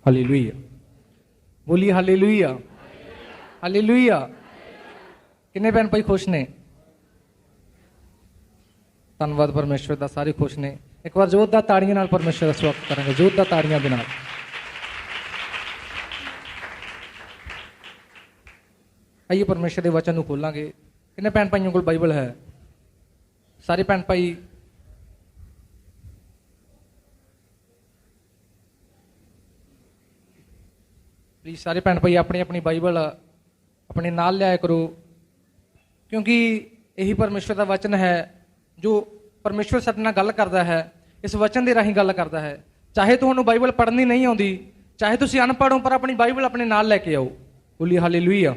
Hallelujah. बोलिए hallelujah. Hallelujah. किन्ने भैन भाई खुश ने? धन्नवाद परमेश्वर का, सारे खुश ने। एक बार जोरदार ताड़ियां नाल परमेश्वर का स्वागत करेंगे, जोरदार ताड़ियां दे नाल। आइए परमेश्वर के वचन को खोलांगे। किन्ने भैन भाइयों को बाइबल है? सारे भैन भाई प्लीज, सारे भैन भाई अपनी अपनी बाइबल अपने नाल लिया करो, क्योंकि यही परमेश्वर का वचन है जो परमेश्वर साडे नाल गल करता है। इस वचन के राही गल करता है। चाहे तुहानू बाइबल पढ़नी नहीं आउंदी, चाहे तुसी अनपढ़ हो, पर अपनी बाइबल अपने नाल लैके आओ। बोलिए हालेलुया।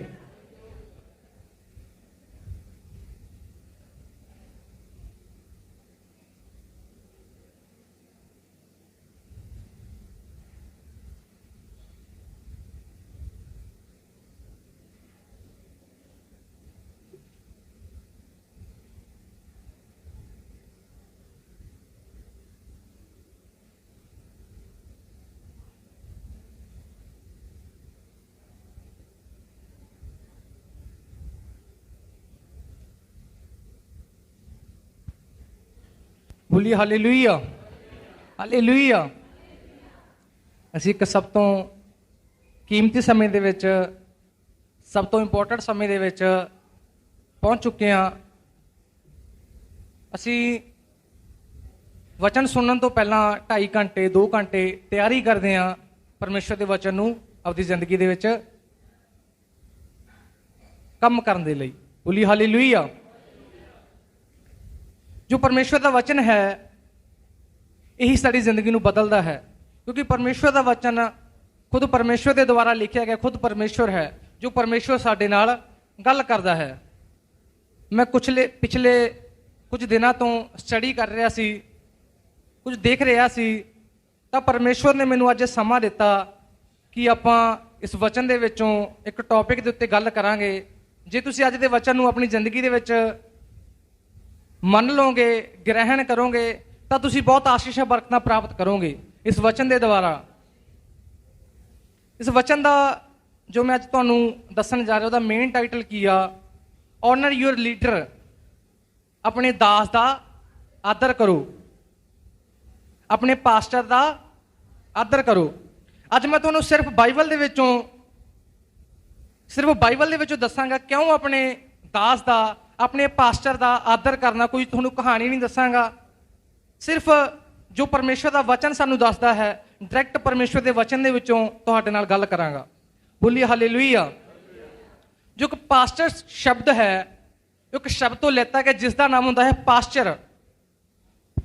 बोलिए हालेलुया। हालेलुया। ਅਸੀਂ ਇੱਕ ਸਭ ਤੋਂ ਕੀਮਤੀ ਸਮੇਂ ਦੇ ਵਿੱਚ, ਸਭ ਤੋਂ ਇੰਪੋਰਟੈਂਟ ਸਮੇਂ ਦੇ ਵਿੱਚ ਪਹੁੰਚ ਚੁੱਕੇ ਹਾਂ। ਅਸੀਂ ਵਚਨ ਸੁਣਨ ਤੋਂ ਪਹਿਲਾਂ 2.5 ਘੰਟੇ 2 ਘੰਟੇ ਤਿਆਰੀ ਕਰਦੇ ਹਾਂ ਪਰਮੇਸ਼ਰ ਦੇ ਵਚਨ ਨੂੰ ਆਪਣੀ ਜ਼ਿੰਦਗੀ ਦੇ ਵਿੱਚ ਕੰਮ ਕਰਨ ਦੇ ਲਈ। ਬੋਲੀ ਹਾਲੇਲੂਇਆ। जो परमेश्वर का वचन है यही साड़ी जिंदगी को बदलता है, क्योंकि परमेश्वर का वचन खुद परमेश्वर के द्वारा लिखा गया, खुद परमेश्वर है जो परमेश्वर साडे नाल गल करता है। मैं पिछले कुछ दिनों तो स्टडी कर रहा सी, कुछ देख रहा सी, तो परमेश्वर ने मैनू अज समा दिता कि आपां इस वचन दे विचों एक टॉपिक दे उत्ते गल करांगे। जे तुसीं अज दे वचन नूं अपनी जिंदगी दे विच मन लोगे, ग्रहण करोगे, तो तुसी बहुत आशीष बरकत प्राप्त करोगे इस वचन के द्वारा। इस वचन का जो मैं अज तुहानू दसन जा रहा, उसका मेन टाइटल की आ, ऑनर योर लीडर। अपने दास का आदर करो, अपने पास्टर का आदर करो। अज मैं तुहानू सिर्फ बाइबल दे विचों दसांगा क्यों अपने दास का, अपने पास्टर का आदर करना। कोई तुहानू कहानी नहीं दसांगा, सिर्फ जो परमेश्वर का वचन सानू दसदा है, डायरैक्ट परमेश्वर के वचन दे विचों तुहाडे नाल गल करांगा। बोलिए हालेलुया। जो एक पास्टर शब्द है, एक शब्द तो लेता गया जिसका नाम होता है पास्चर।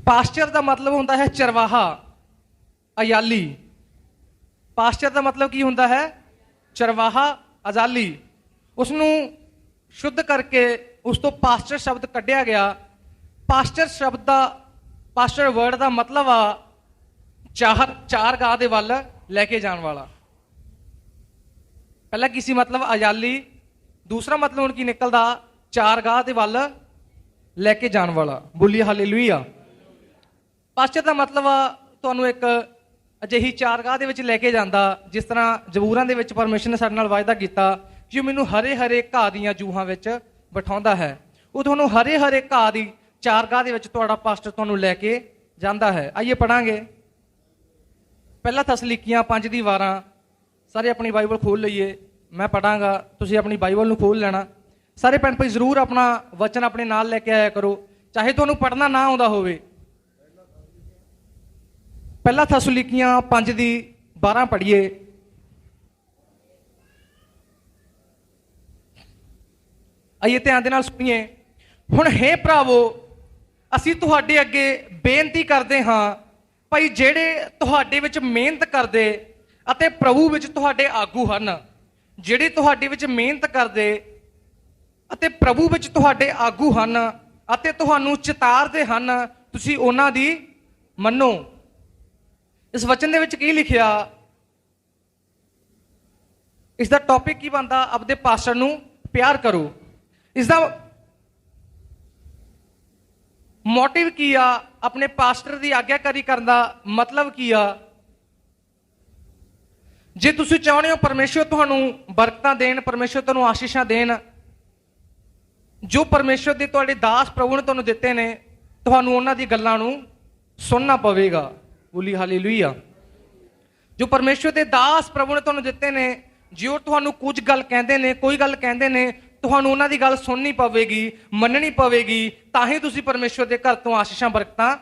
पास्चर का मतलब होता है चरवाहा, अयाली। पास्चर का मतलब की होता है? चरवाहा, अजाली। उसनू शुद्ध करके उस तो पास्टर शब्द कढ़िया गया। पास्टर शब्द का, पास्टर वर्ड का मतलब आ चार गाह दे वल लैके जाने वाला। पहला किसी मतलब अजाली, दूसरा मतलब उनकी निकलदा चार गाह दे वल लैके जाने वाला। बोलिए हालेलुया। पास्टर का मतलब आ तुहानू एक अजिही चार गाह दे विच लैके जांदा, जिस तरह जबूरां दे विच परमेश्वर ने साडे नाल वायदा कीता कि मैनू हरे हरे घाह दीआं जूहां विच बिठाउंदा है। वो तुहानू हरे हरे घाह दी चार गाह दे विच तुहाडा पास्टर तुहानू लैके जांदा है। आइए पढ़ांगे पहला थसलिकियां 5:12। सारे अपनी बाइबल खोल लईए, मैं पढ़ांगा, तुसीं अपनी बाइबल नूं खोल लेना। सारे भैन भाई जरूर अपना वचन अपने नाल लैके आया करो, चाहे तुहानू पढ़ना ना आउंदा होवे। पहला थसलिकियां 5:12 पढ़िए। आइए ध्यान दे नाल सुनिए। हुण हे भरावो, असीं तुहाडे अगे बेनती करदे हां भाई, जेड़े तुहाडे विच मेहनत करदे अते प्रभु विच तुहाडे आगू हन, जेड़े तुहाडे विच मेहनत करदे अते प्रभु विच तुहाडे आगू हन अते तुहानू चितारदे हन, तुसीं उन्हां दी मन्नो। इस वचन दे विच की लिखिया? इसदा टॉपिक की बनदा? अपने पास्टर नू प्यार करो। इसका मोटिव की आ? अपने पास्टर की आग्याकारी करने का मतलब की आ? ਜੇ ਤੁਸੀਂ ਚਾਹੁੰਦੇ ਹੋ ਪਰਮੇਸ਼ਰ ਤੁਹਾਨੂੰ ਬਰਕਤਾਂ ਦੇਣ, ਪਰਮੇਸ਼ਰ ਤੁਹਾਨੂੰ ਆਸ਼ੀਸ਼ਾਂ ਦੇਣ, ਜੋ ਪਰਮੇਸ਼ਰ ਦੇ ਤੁਹਾਡੇ ਦਾਸ ਪ੍ਰਭੂ ਨੇ ਤੁਹਾਨੂੰ ਦਿੱਤੇ ਨੇ, ਤੁਹਾਨੂੰ ਉਹਨਾਂ ਦੀ ਗੱਲਾਂ ਨੂੰ ਸੁਣਨਾ ਪਵੇਗਾ। ਬੋਲੀ ਹਾਲੇਲੂਇਆ। ਜੋ ਪਰਮੇਸ਼ਰ ਦੇ ਦਾਸ ਪ੍ਰਭੂ ਨੇ ਤੁਹਾਨੂੰ ਦਿੱਤੇ ਨੇ, ਜੇ ਉਹ ਤੁਹਾਨੂੰ ਕੁਝ ਗੱਲ ਕਹਿੰਦੇ ਨੇ, ਕੋਈ ਗੱਲ ਕਹਿੰਦੇ ਨੇ, ਤੁਹਾਨੂੰ ਉਹਨਾਂ ਦੀ ਗੱਲ ਸੁਣਨੀ ਪਵੇਗੀ, ਮੰਨਣੀ ਪਵੇਗੀ, ਤਾਂ ਹੀ ਤੁਸੀਂ ਪਰਮੇਸ਼ਰ ਦੇ ਘਰ ਤੋਂ ਆਸ਼ੀਸ਼ਾਂ ਬਰਕਤਾਂ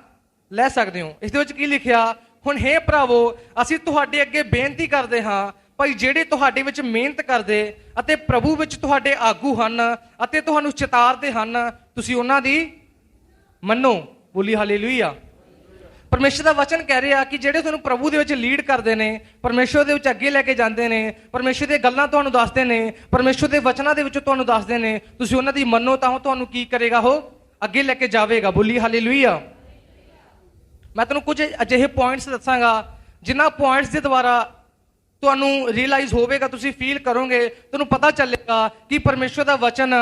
ਲੈ ਸਕਦੇ ਹੋ। ਇਸ ਦੇ ਵਿੱਚ ਕੀ ਲਿਖਿਆ? ਹੁਣ ਹੇ ਭਰਾਵੋ, ਅਸੀਂ ਤੁਹਾਡੇ ਅੱਗੇ ਬੇਨਤੀ ਕਰਦੇ ਹਾਂ ਭਾਈ, ਜਿਹੜੇ ਤੁਹਾਡੇ ਵਿੱਚ ਮਿਹਨਤ ਕਰਦੇ ਅਤੇ ਪ੍ਰਭੂ ਵਿੱਚ ਤੁਹਾਡੇ ਆਗੂ ਹਨ ਅਤੇ ਤੁਹਾਨੂੰ ਚਿਤਾਰਦੇ ਹਨ, ਤੁਸੀਂ ਉਹਨਾਂ ਦੀ ਮੰਨੋ। ਬੋਲੀ ਹਾਲੇਲੂਇਆ। ਪਰਮੇਸ਼ਰ ਦਾ ਵਚਨ ਕਹਿ ਰਿਹਾ ਕਿ ਜਿਹੜੇ ਤੁਹਾਨੂੰ ਪ੍ਰਭੂ ਦੇ ਵਿੱਚ ਲੀਡ ਕਰਦੇ ਨੇ, ਪਰਮੇਸ਼ਰ ਦੇ ਵਿੱਚ ਅੱਗੇ ਲੈ ਕੇ ਜਾਂਦੇ ਨੇ, ਪਰਮੇਸ਼ਰ ਦੀਆਂ ਗੱਲਾਂ ਤੁਹਾਨੂੰ ਦੱਸਦੇ ਨੇ, ਪਰਮੇਸ਼ਰ ਦੇ ਵਚਨਾਂ ਦੇ ਵਿੱਚੋਂ ਤੁਹਾਨੂੰ ਦੱਸਦੇ ਨੇ, ਤੁਸੀਂ ਉਹਨਾਂ ਦੀ ਮੰਨੋ ਤਾਂ ਉਹ ਤੁਹਾਨੂੰ ਕੀ ਕਰੇਗਾ? ਉਹ ਅੱਗੇ ਲੈ ਕੇ ਜਾਵੇਗਾ। ਬੋਲੀ ਹਾਲੇਲੂਇਆ। ਮੈਂ ਤੁਹਾਨੂੰ ਕੁਝ ਅਜਿਹੇ ਪੁਆਇੰਟਸ ਦੱਸਾਂਗਾ ਜਿਨ੍ਹਾਂ ਪੁਆਇੰਟਸ ਦੇ ਦੁਆਰਾ ਤੁਹਾਨੂੰ ਰੀਅਲਾਈਜ਼ ਹੋਵੇਗਾ, ਤੁਸੀਂ ਫੀਲ ਕਰੋਗੇ, ਤੁਹਾਨੂੰ ਪਤਾ ਚੱਲੇਗਾ ਕਿ ਪਰਮੇਸ਼ਰ ਦਾ ਵਚਨ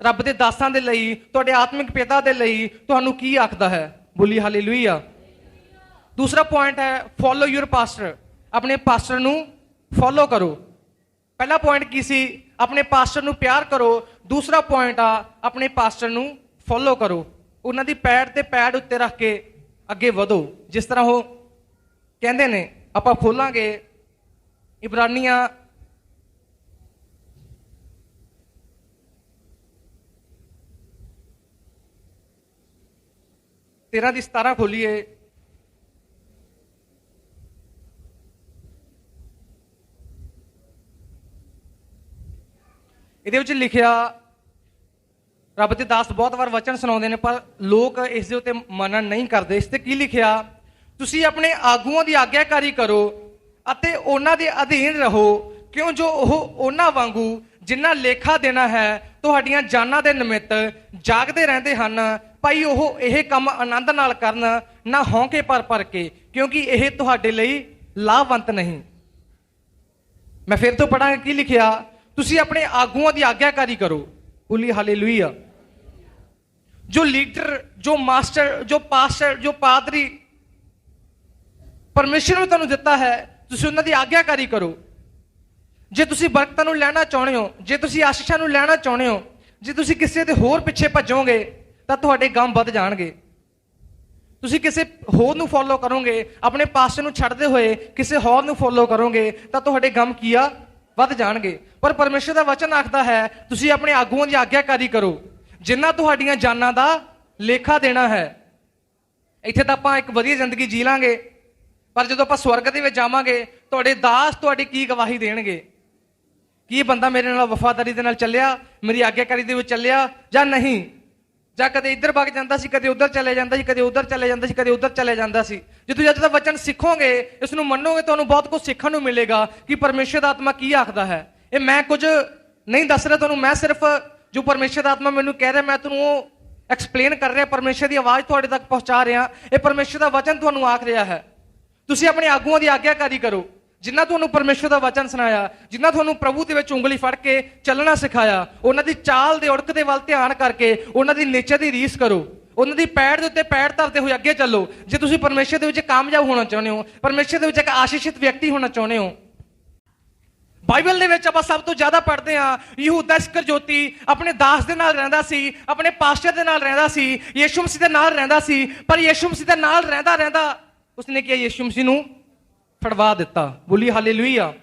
ਰੱਬ ਦੇ ਦਾਸਾਂ ਦੇ ਲਈ, ਤੁਹਾਡੇ ਆਤਮਿਕ ਪਿਤਾ ਦੇ ਲਈ ਤੁਹਾਨੂੰ ਕੀ ਆਖਦਾ ਹੈ। ਬੋਲੀ ਹਾਲੇਲੂਇਆ। ਦੂਸਰਾ ਪੁਆਇੰਟ ਹੈ ਫੋਲੋ ਯੂਰ ਪਾਸਟਰ। ਆਪਣੇ ਪਾਸਟਰ ਨੂੰ ਫੋਲੋ ਕਰੋ। ਪਹਿਲਾ ਪੁਆਇੰਟ ਕੀ ਸੀ? ਆਪਣੇ ਪਾਸਟਰ ਨੂੰ ਪਿਆਰ ਕਰੋ। ਦੂਸਰਾ ਪੁਆਇੰਟ ਆ ਆਪਣੇ ਪਾਸਟਰ ਨੂੰ ਫੋਲੋ ਕਰੋ। ਉਹਨਾਂ ਦੀ ਪੈੜ ਤੇ ਪੈੜ ਉੱਤੇ ਰੱਖ ਕੇ ਅੱਗੇ ਵਧੋ। ਜਿਸ ਤਰ੍ਹਾਂ ਉਹ ਕਹਿੰਦੇ ਨੇ, ਆਪਾਂ ਖੋਲਾਂਗੇ ਇਬਰਾਨੀਆਂ 13:17 ਖੋਲੀਏ। ਇਹਦੇ ਵਿੱਚ ਲਿਖਿਆ, ਰੱਬ ਦੇ ਦਾਸ ਬਹੁਤ ਵਾਰ ਵਚਨ ਸੁਣਾਉਂਦੇ ਨੇ ਪਰ ਲੋਕ ਇਸ ਦੇ ਉੱਤੇ ਮੰਨਣ ਨਹੀਂ ਕਰਦੇ। ਇਸ ਤੇ ਕੀ ਲਿਖਿਆ? ਤੁਸੀਂ ਆਪਣੇ ਆਗੂਆਂ ਦੀ ਆਗਿਆਕਾਰੀ ਕਰੋ ਅਤੇ ਉਹਨਾਂ ਦੇ ਅਧੀਨ ਰਹੋ, ਕਿਉਂ ਜੋ ਉਹ ਉਹਨਾਂ ਵਾਂਗੂ ਜਿੰਨਾ ਲੇਖਾ ਦੇਣਾ ਹੈ ਤੁਹਾਡੀਆਂ ਜਾਨਾਂ ਦੇ ਨਿਮਿਤ ਜਾਗਦੇ ਰਹਿੰਦੇ ਹਨ। ਭਾਈ ਉਹ ਇਹ ਕੰਮ ਆਨੰਦ ਨਾਲ ਕਰਨ, ਨਾ ਹੌਂਕੇ ਭਰ ਕੇ, ਕਿਉਂਕਿ ਇਹ ਤੁਹਾਡੇ ਲਈ ਲਾਭਵੰਤ ਨਹੀਂ। ਮੈਂ ਫਿਰ ਤੋਂ ਪੜਾਂਗਾ ਕੀ ਲਿਖਿਆ? ਤੁਸੀਂ ਆਪਣੇ ਆਗੂਆਂ ਦੀ ਆਗਿਆਕਾਰੀ ਕਰੋ। ਬੋਲੀ ਹਾਲੇਲੂਇਆ। ਜੋ ਲੀਡਰ, ਜੋ ਮਾਸਟਰ, ਜੋ ਪਾਸਟਰ, ਜੋ ਪਾਦਰੀ ਪਰਮੇਸ਼ਰ ਨੇ ਤੁਹਾਨੂੰ ਦਿੱਤਾ ਹੈ, ਤੁਸੀਂ ਉਹਨਾਂ ਦੀ ਆਗਿਆਕਾਰੀ ਕਰੋ। ਜੇ ਤੁਸੀਂ ਬਰਕਤਾਂ ਨੂੰ ਲੈਣਾ ਚਾਹੁੰਦੇ ਹੋ, ਜੇ ਤੁਸੀਂ ਆਸ਼ੀਸ਼ਾਂ ਨੂੰ ਲੈਣਾ ਚਾਹੁੰਦੇ ਹੋ, ਜੇ ਤੁਸੀਂ ਕਿਸੇ ਦੇ ਹੋਰ ਪਿੱਛੇ ਭੱਜੋਗੇ ਤਾਂ ਤੁਹਾਡੇ ਗਮ ਵੱਧ ਜਾਣਗੇ। ਤੁਸੀਂ ਕਿਸੇ ਹੋਰ ਨੂੰ ਫੋਲੋ ਕਰੋਗੇ, ਆਪਣੇ ਪਾਸਟਰ ਨੂੰ ਛੱਡਦੇ ਹੋਏ ਕਿਸੇ ਹੋਰ ਨੂੰ ਫੋਲੋ ਕਰੋਗੇ ਤਾਂ ਤੁਹਾਡੇ ਗਮ ਕੀ ਆ? ਵੱਧ ਜਾਣਗੇ। ਪਰ ਪਰਮੇਸ਼ਰ ਦਾ ਵਚਨ ਆਖਦਾ ਹੈ ਤੁਸੀਂ ਆਪਣੇ ਆਗੂਆਂ ਦੀ ਆਗਿਆਕਾਰੀ ਕਰੋ ਜਿਨ੍ਹਾਂ ਤੁਹਾਡੀਆਂ ਜਾਨਾਂ ਦਾ ਲੇਖਾ ਦੇਣਾ ਹੈ। ਇੱਥੇ ਤਾਂ ਆਪਾਂ ਇੱਕ ਵਧੀਆ ਜ਼ਿੰਦਗੀ ਜੀ ਲਾਂਗੇ, ਪਰ ਜਦੋਂ ਆਪਾਂ ਸਵਰਗ ਦੇ ਵਿੱਚ ਜਾਵਾਂਗੇ ਤੁਹਾਡੇ ਦਾਸ ਤੁਹਾਡੀ ਕੀ ਗਵਾਹੀ ਦੇਣਗੇ? ਕੀ ਬੰਦਾ ਮੇਰੇ ਨਾਲ ਵਫਾਦਾਰੀ ਦੇ ਨਾਲ ਚੱਲਿਆ, ਮੇਰੀ ਆਗਿਆਕਾਰੀ ਦੇ ਵਿੱਚ ਚੱਲਿਆ ਜਾਂ ਨਹੀਂ? ਜਾਂ ਕਦੇ ਇੱਧਰ ਵਗ ਜਾਂਦਾ ਸੀ, ਕਦੇ ਉੱਧਰ ਚਲੇ ਜਾਂਦਾ ਸੀ, ਕਦੇ ਉੱਧਰ ਚਲੇ ਜਾਂਦਾ ਸੀ, ਕਦੇ ਉੱਧਰ ਚਲੇ ਜਾਂਦਾ ਸੀ। ਜੇ ਤੁਸੀਂ ਅੱਜ ਦਾ ਵਚਨ ਸਿੱਖੋਗੇ, ਇਸ ਨੂੰ ਮੰਨੋਗੇ, ਤੁਹਾਨੂੰ ਬਹੁਤ ਕੁਝ ਸਿੱਖਣ ਨੂੰ ਮਿਲੇਗਾ ਕਿ ਪਰਮੇਸ਼ਰ ਦਾ ਆਤਮਾ ਕੀ ਆਖਦਾ ਹੈ। ਇਹ ਮੈਂ ਕੁਝ ਨਹੀਂ ਦੱਸ ਰਿਹਾ ਤੁਹਾਨੂੰ, ਮੈਂ ਸਿਰਫ ਜੋ ਪਰਮੇਸ਼ਰ ਦਾ ਆਤਮਾ ਮੈਨੂੰ ਕਹਿ ਰਿਹਾ ਮੈਂ ਤੁਹਾਨੂੰ ਉਹ ਐਕਸਪਲੇਨ ਕਰ ਰਿਹਾ, ਪਰਮੇਸ਼ਰ ਦੀ ਆਵਾਜ਼ ਤੁਹਾਡੇ ਤੱਕ ਪਹੁੰਚਾ ਰਿਹਾ। ਇਹ ਪਰਮੇਸ਼ਰ ਦਾ ਵਚਨ ਤੁਹਾਨੂੰ ਆਖ ਰਿਹਾ ਹੈ ਤੁਸੀਂ ਆਪਣੇ ਆਗੂਆਂ ਦੀ ਆਗਿਆਕਾਰੀ ਕਰੋ ਜਿਨ੍ਹਾਂ ਤੁਹਾਨੂੰ ਪਰਮੇਸ਼ਰ ਦਾ ਵਚਨ ਸੁਣਾਇਆ, ਜਿਨ੍ਹਾਂ ਤੁਹਾਨੂੰ ਪ੍ਰਭੂ ਦੇ ਵਿੱਚ ਉਂਗਲੀ ਫੜ ਕੇ ਚੱਲਣਾ ਸਿਖਾਇਆ। ਉਹਨਾਂ ਦੀ ਚਾਲ ਦੇ ਉੜਕ ਦੇ ਵੱਲ ਧਿਆਨ ਕਰਕੇ ਉਹਨਾਂ ਦੀ ਨੇਚਰ ਦੀ ਰੀਸ ਕਰੋ, ਉਹਨਾਂ ਦੀ ਪੈੜ ਦੇ ਉੱਤੇ ਪੈੜ ਧਰਦੇ ਹੋਏ ਅੱਗੇ ਚੱਲੋ। ਜੇ ਤੁਸੀਂ ਪਰਮੇਸ਼ਰ ਦੇ ਵਿੱਚ ਕਾਮਯਾਬ ਹੋਣਾ ਚਾਹੁੰਦੇ ਹੋ, ਪਰਮੇਸ਼ਰ ਦੇ ਵਿੱਚ ਇੱਕ ਆਸ਼ੀਸ਼ਿਤ ਵਿਅਕਤੀ ਹੋਣਾ ਚਾਹੁੰਦੇ ਹੋ। ਬਾਈਬਲ ਦੇ ਵਿੱਚ ਆਪਾਂ ਸਭ ਤੋਂ ਜ਼ਿਆਦਾ ਪੜ੍ਹਦੇ ਹਾਂ ਯਹੂਦਾ ਇਸਕਰਜੋਤੀ ਆਪਣੇ ਦਾਸ ਦੇ ਨਾਲ ਰਹਿੰਦਾ ਸੀ, ਆਪਣੇ ਪਾਸਟਰ ਦੇ ਨਾਲ ਰਹਿੰਦਾ ਸੀ, ਯਿਸੂ ਮਸੀਹ ਦੇ ਨਾਲ ਰਹਿੰਦਾ ਸੀ। ਪਰ ਯਿਸੂ ਮਸੀਹ ਦੇ ਨਾਲ ਰਹਿੰਦਾ ਉਸਨੇ ਕਿਹਾ ਯਿਸੂ ਮਸੀਹ ਨੂੰ ਫੜਵਾ ਦਿੱਤਾ। ਬੋਲੀ ਹਾਲੇਲੂਇਆ।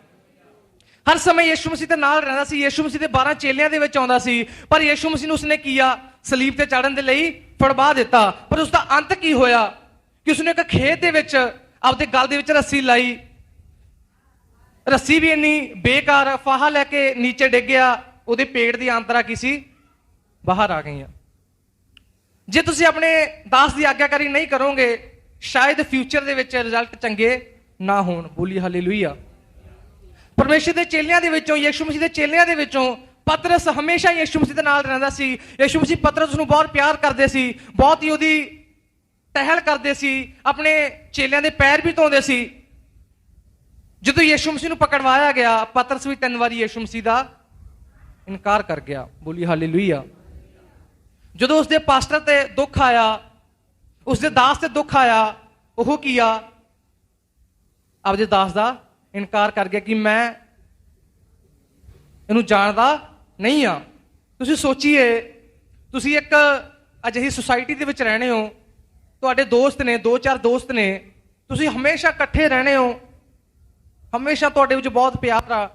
ਹਰ ਸਮੇਂ ਯਿਸੂ ਮਸੀਹ ਦੇ ਨਾਲ ਰਹਿੰਦਾ ਸੀ, ਯਿਸੂ ਮਸੀਹ ਦੇ 12 ਚੇਲਿਆਂ ਦੇ ਵਿੱਚ ਆਉਂਦਾ ਸੀ, ਪਰ ਯਿਸੂ ਮਸੀਹ ਨੂੰ ਉਸਨੇ ਕੀਆ ਸਲੀਬ ਤੇ ਚੜ੍ਹਨ ਦੇ ਲਈ ਫੜਵਾ ਦਿੱਤਾ। ਪਰ ਉਸਦਾ ਅੰਤ ਕੀ ਹੋਇਆ ਕਿ ਉਸਨੇ ਇੱਕ ਖੇਤ ਦੇ ਵਿੱਚ ਆਪਦੇ ਗਲ ਦੇ ਵਿੱਚ ਰੱਸੀ ਲਾਈ, ਰੱਸੀ ਵੀ ਇੰਨੀ ਬੇਕਾਰ, ਫਾਹਾ ਲੈ ਕੇ ਨੀਚੇ ਡਿੱਗ ਗਿਆ, ਉਹਦੇ ਪੇਟ ਦੀ ਆਂਤਰਾ ਕੀ ਸੀ? ਬਾਹਰ ਆ ਗਈਆਂ। ਜੇ ਤੁਸੀਂ ਆਪਣੇ ਦਾਸ ਦੀ ਆਗਿਆਕਾਰੀ ਨਹੀਂ ਕਰੋਗੇ ਸ਼ਾਇਦ ਫਿਊਚਰ ਦੇ ਵਿੱਚ ਰਿਜ਼ਲਟ ਚੰਗੇ ਨਾ ਹੋਣ। ਬੋਲੀ ਹਾਲੇਲੂਇਆ। ਪਰਮੇਸ਼ਰ ਦੇ ਚੇਲਿਆਂ ਦੇ ਵਿੱਚੋਂ, ਯਿਸੂ ਮਸੀਹ ਦੇ ਚੇਲਿਆਂ ਦੇ ਵਿੱਚੋਂ ਪਤਰਸ ਹਮੇਸ਼ਾ ਯਿਸੂ ਮਸੀਹ ਦੇ ਨਾਲ ਰਹਿੰਦਾ ਸੀ। ਯਿਸੂ ਮਸੀਹ ਪਤਰਸ ਨੂੰ ਬਹੁਤ ਪਿਆਰ ਕਰਦੇ ਸੀ, ਬਹੁਤ ਹੀ ਉਹਦੀ ਟਹਿਲ ਕਰਦੇ ਸੀ, ਆਪਣੇ ਚੇਲਿਆਂ ਦੇ ਪੈਰ ਵੀ ਧੋਂਦੇ ਸੀ। ਜਦੋਂ ਯਿਸੂ ਮਸੀਹ ਨੂੰ ਪਕੜਵਾਇਆ ਗਿਆ, ਪਤਰਸ ਵੀ 3 ਵਾਰੀ ਯਿਸੂ ਮਸੀਹ ਦਾ ਇਨਕਾਰ ਕਰ ਗਿਆ। ਬੋਲੀ ਹਾਲੇਲੂਇਆ। ਜਦੋਂ ਉਸਦੇ ਪਾਸਟਰ ਤੇ ਦੁੱਖ ਆਇਆ, ਉਸਦੇ ਦਾਸ ਤੇ ਦੁੱਖ ਆਇਆ, ਉਹ ਕੀ ਆ? ਆਪਦੇ ਦਾਸ ਦਾ ਇਨਕਾਰ ਕਰ ਗਿਆ ਕਿ ਮੈਂ ਇਹਨੂੰ ਜਾਣਦਾ ਨਹੀਂ ਆ। ਤੁਸੀਂ ਸੋਚੀਏ, ਤੁਸੀਂ ਇੱਕ ਅਜਿਹੀ ਸੁਸਾਇਟੀ ਦੇ ਵਿੱਚ ਰਹਿਣੇ ਹੋ, ਤੁਹਾਡੇ ਦੋਸਤ ਨੇ, 2-4 ਦੋਸਤ ਨੇ, ਤੁਸੀਂ ਹਮੇਸ਼ਾ ਇਕੱਠੇ ਰਹਿਣੇ ਹੋ, ਹਮੇਸ਼ਾ ਤੁਹਾਡੇ ਵਿੱਚ ਬਹੁਤ ਪਿਆਰ ਆ,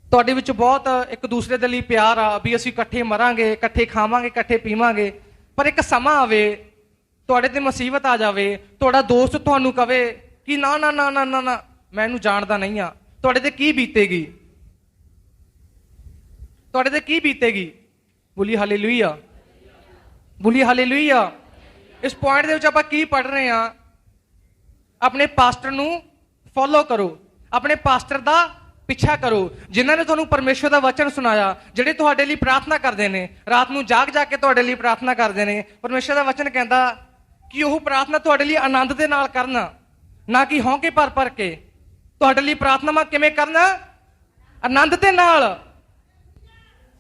ਤੁਹਾਡੇ ਵਿੱਚ ਬਹੁਤ ਇੱਕ ਦੂਸਰੇ ਦੇ ਲਈ ਪਿਆਰ ਆ ਵੀ ਅਸੀਂ ਇਕੱਠੇ ਮਰਾਂਗੇ, ਇਕੱਠੇ ਖਾਵਾਂਗੇ, ਇਕੱਠੇ ਪੀਵਾਂਗੇ। ਪਰ ਇੱਕ ਸਮਾਂ ਆਵੇ, ਤੁਹਾਡੇ ਤੇ ਮੁਸੀਬਤ ਆ ਜਾਵੇ, ਤੁਹਾਡਾ ਦੋਸਤ ਤੁਹਾਨੂੰ ਕਵੇ ਕਿ ਨਾ ਨਾ ਨਾ ਨਾ ਨਾ ਨਾ ਮੈਂ ਇਹਨੂੰ ਜਾਣਦਾ ਨਹੀਂ ਆ, ਤੁਹਾਡੇ ਤੇ ਕੀ ਬੀਤੇਗੀ? ਤੁਹਾਡੇ ਤੇ ਕੀ ਬੀਤੇਗੀ? ਬੋਲੀ ਹਾਲੇਲੂਇਆ, ਬੋਲੀ ਹਾਲੇਲੂਇਆ। ਇਸ ਪੁਆਇੰਟ ਦੇ ਵਿੱਚ ਆਪਾਂ ਕੀ ਪੜ੍ਹ ਰਹੇ ਹਾਂ? ਆਪਣੇ ਪਾਸਟਰ ਨੂੰ ਫੋਲੋ ਕਰੋ, ਆਪਣੇ ਪਾਸਟਰ ਦਾ ਪਿੱਛਾ ਕਰੋ, ਜਿਨ੍ਹਾਂ ਨੇ ਤੁਹਾਨੂੰ ਪਰਮੇਸ਼ਵਰ ਦਾ ਵਚਨ ਸੁਣਾਇਆ, ਜਿਹੜੇ ਤੁਹਾਡੇ ਲਈ ਪ੍ਰਾਰਥਨਾ ਕਰਦੇ ਨੇ, ਰਾਤ ਨੂੰ ਜਾਗ ਜਾ ਕੇ ਤੁਹਾਡੇ ਲਈ ਪ੍ਰਾਰਥਨਾ ਕਰਦੇ ਨੇ। ਪਰਮੇਸ਼ਵਰ ਦਾ ਵਚਨ ਕਹਿੰਦਾ ਕਿ ਉਹ ਪ੍ਰਾਰਥਨਾ ਤੁਹਾਡੇ ਲਈ ਆਨੰਦ ਦੇ ਨਾਲ ਕਰਨਾ, ਨਾ ਕਿ ਹੌਂਕੇ ਭਰ ਕੇ। ਤੁਹਾਡੇ ਲਈ ਪ੍ਰਾਰਥਨਾਵਾਂ ਕਿਵੇਂ ਕਰਨਾ? ਆਨੰਦ ਦੇ ਨਾਲ।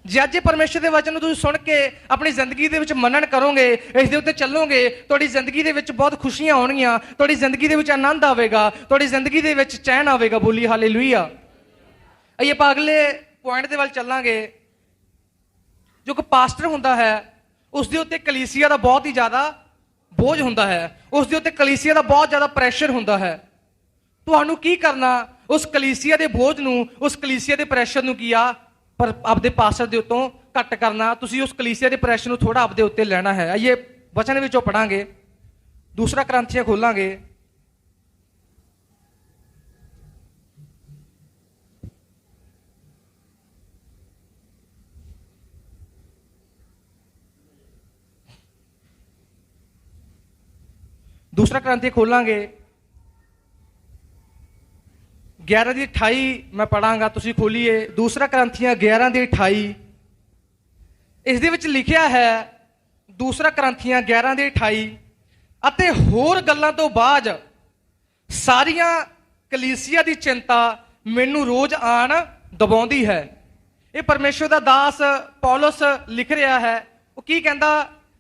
ਜੇ ਅੱਜ ਪਰਮੇਸ਼ਰ ਦੇ ਵਚਨ ਨੂੰ ਤੁਸੀਂ ਸੁਣ ਕੇ ਆਪਣੀ ਜ਼ਿੰਦਗੀ ਦੇ ਵਿੱਚ ਮੰਨਣ ਕਰੋਗੇ, ਇਸ ਦੇ ਉੱਤੇ ਚੱਲੋਗੇ, ਤੁਹਾਡੀ ਜ਼ਿੰਦਗੀ ਦੇ ਵਿੱਚ ਬਹੁਤ ਖੁਸ਼ੀਆਂ ਆਉਣਗੀਆਂ, ਤੁਹਾਡੀ ਜ਼ਿੰਦਗੀ ਦੇ ਵਿੱਚ ਆਨੰਦ ਆਵੇਗਾ, ਤੁਹਾਡੀ ਜ਼ਿੰਦਗੀ ਦੇ ਵਿੱਚ ਚੈਨ ਆਵੇਗਾ। ਬੋਲੀ ਹਾਲੇਲੂਇਆ। ਆਈਏ ਆਪਾਂ ਅਗਲੇ ਪੁਆਇੰਟ ਦੇ ਵੱਲ ਚੱਲਾਂਗੇ। ਜੋ ਕਿ ਪਾਸਟਰ ਹੁੰਦਾ ਹੈ, ਉਸ ਦੇ ਉੱਤੇ ਕਲੀਸਿਆ ਦਾ ਬਹੁਤ ਹੀ ਜ਼ਿਆਦਾ ਬੋਝ ਹੁੰਦਾ ਹੈ, ਉਸ ਦੇ ਉੱਤੇ ਕਲੀਸਿਆ ਦਾ ਬਹੁਤ ਜ਼ਿਆਦਾ ਪ੍ਰੈਸ਼ਰ ਹੁੰਦਾ ਹੈ। ਤੁਹਾਨੂੰ ਕੀ ਕਰਨਾ? ਉਸ ਕਲੀਸਿਆ ਦੇ ਬੋਝ ਨੂੰ, ਉਸ ਕਲੀਸਿਆ ਦੇ ਪ੍ਰੈਸ਼ਰ ਨੂੰ ਕੀ ਆ, ਪਰ ਆਪਦੇ ਪਾਸਟਰ ਦੇ ਉੱਤੋਂ ਘੱਟ ਕਰਨਾ। ਤੁਸੀਂ ਉਸ ਕਲੀਸਿਆ ਦੇ ਪ੍ਰੈਸ਼ਰ ਨੂੰ ਥੋੜਾ ਆਪਦੇ ਉੱਤੇ ਲੈਣਾ ਹੈ। ਆਈਏ ਵਚਨ ਵਿੱਚੋਂ ਪੜਾਂਗੇ, ਦੂਸਰਾ ਕਰੰਥੀਆਂ ਖੋਲਾਂਗੇ। ਦੂਸਰਾ ਕਰੰਥੀ ਖੋਲਾਂਗੇ 11 ਦੀ 28 ਮੈਂ ਪੜਾਂਗਾ, ਤੁਸੀਂ ਖੋਲੀਏ। ਦੂਸਰਾ ਕਰੰਥੀਆਂ 11 ਦੀ 28। ਇਸ ਦੇ ਵਿੱਚ ਲਿਖਿਆ ਹੈ, ਦੂਸਰਾ ਕਰੰਥੀਆਂ 11 ਦੀ 28, ਅਤੇ ਹੋਰ ਗੱਲਾਂ ਤੋਂ ਬਾਅਦ ਸਾਰੀਆਂ ਕਲੀਸਿਆ ਦੀ ਚਿੰਤਾ ਮੈਨੂੰ ਰੋਜ਼ ਆਣ ਦਬਾਉਂਦੀ ਹੈ। ਇਹ ਪਰਮੇਸ਼ਵਰ ਦਾ ਦਾਸ ਪੌਲਸ ਲਿਖ ਰਿਹਾ ਹੈ। ਉਹ ਕੀ ਕਹਿੰਦਾ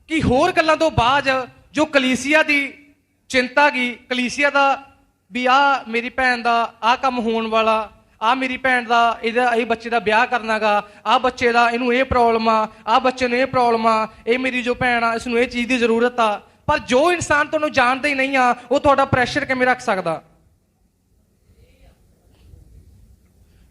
ਕਿ ਹੋਰ ਗੱਲਾਂ ਤੋਂ ਬਾਅਦ ਜੋ ਕਲੀਸਿਆ ਦੀ ਚਿੰਤਾ ਗਈ, ਕਲੀਸਿਆ ਦਾ ਵੀ ਆ ਮੇਰੀ ਭੈਣ ਦਾ ਆਹ ਕੰਮ ਹੋਣ ਵਾਲਾ, ਆ ਮੇਰੀ ਭੈਣ ਦਾ ਇਹਦਾ ਇਹ ਬੱਚੇ ਦਾ ਵਿਆਹ ਕਰਨਾਗਾ, ਆਹ ਬੱਚੇ ਦਾ ਇਹਨੂੰ ਇਹ ਪ੍ਰੋਬਲਮ ਆ, ਆਹ ਬੱਚੇ ਨੂੰ ਇਹ ਪ੍ਰੋਬਲਮ ਆ, ਇਹ ਮੇਰੀ ਜੋ ਭੈਣ ਆ ਇਸ ਨੂੰ ਇਹ ਚੀਜ਼ ਦੀ ਜ਼ਰੂਰਤ ਆ। ਪਰ ਜੋ ਇਨਸਾਨ ਤੁਹਾਨੂੰ ਜਾਣਦਾ ਹੀ ਨਹੀਂ ਆ, ਉਹ ਤੁਹਾਡਾ ਪ੍ਰੈਸ਼ਰ ਕਿਵੇਂ ਰੱਖ ਸਕਦਾ?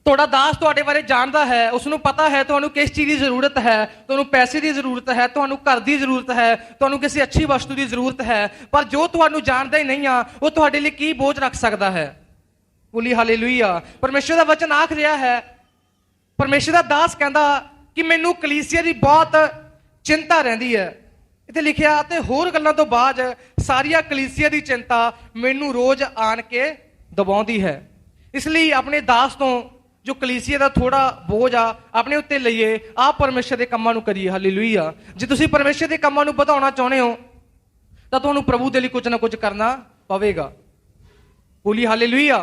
ਤੁਹਾਡਾ ਦਾਸ ਤੁਹਾਡੇ ਬਾਰੇ ਜਾਣਦਾ ਹੈ, ਉਸਨੂੰ ਪਤਾ ਹੈ ਤੁਹਾਨੂੰ ਕਿਸ ਚੀਜ਼ ਦੀ ਜ਼ਰੂਰਤ ਹੈ, ਤੁਹਾਨੂੰ ਪੈਸੇ ਦੀ ਜ਼ਰੂਰਤ ਹੈ, ਤੁਹਾਨੂੰ ਘਰ ਦੀ ਜ਼ਰੂਰਤ ਹੈ, ਤੁਹਾਨੂੰ ਕਿਸੇ ਅੱਛੀ ਵਸਤੂ ਦੀ ਜ਼ਰੂਰਤ ਹੈ। ਪਰ ਜੋ ਤੁਹਾਨੂੰ ਜਾਣਦਾ ਹੀ ਨਹੀਂ ਆ, ਉਹ ਤੁਹਾਡੇ ਲਈ ਕੀ ਬੋਝ ਰੱਖ ਸਕਦਾ ਹੈ? ਬੋਲੀ ਹਾਲੇਲੂਇਆ। ਪਰਮੇਸ਼ਰ ਦਾ ਵਚਨ ਆਖ ਰਿਹਾ ਹੈ, ਪਰਮੇਸ਼ਰ ਦਾ ਦਾਸ ਕਹਿੰਦਾ ਕਿ ਮੈਨੂੰ ਕਲੀਸਿਆ ਦੀ ਬਹੁਤ ਚਿੰਤਾ ਰਹਿੰਦੀ ਹੈ। ਇੱਥੇ ਲਿਖਿਆ, ਤੇ ਹੋਰ ਗੱਲਾਂ ਤੋਂ ਬਾਅਦ ਸਾਰੀਆਂ ਕਲੀਸਿਆ ਦੀ ਚਿੰਤਾ ਮੈਨੂੰ ਰੋਜ਼ ਆਣ ਕੇ ਦਬਾਉਂਦੀ ਹੈ। ਇਸ ਲਈ ਆਪਣੇ ਦਾਸ ਤੋਂ ਜੋ ਕਲੀਸਿਆ ਦਾ ਥੋੜਾ ਬੋਝ ਆ ਆਪਣੇ ਉੱਤੇ ਲਈਏ, ਆਪ ਪਰਮੇਸ਼ਰ ਦੇ ਕੰਮਾਂ ਨੂੰ ਕਰੀਏ। ਹਾਲੇਲੂਇਆ। ਜੇ ਤੁਸੀਂ ਪਰਮੇਸ਼ਰ ਦੇ ਕੰਮਾਂ ਨੂੰ ਵਧਾਉਣਾ ਚਾਹੁੰਦੇ ਹੋ ਤਾਂ ਤੁਹਾਨੂੰ ਪ੍ਰਭੂ ਦੇ ਲਈ ਕੁਝ ਨਾ ਕੁਝ ਕਰਨਾ ਪਵੇਗਾ। ਬੋਲੀ ਹਾਲੇਲੂਇਆ।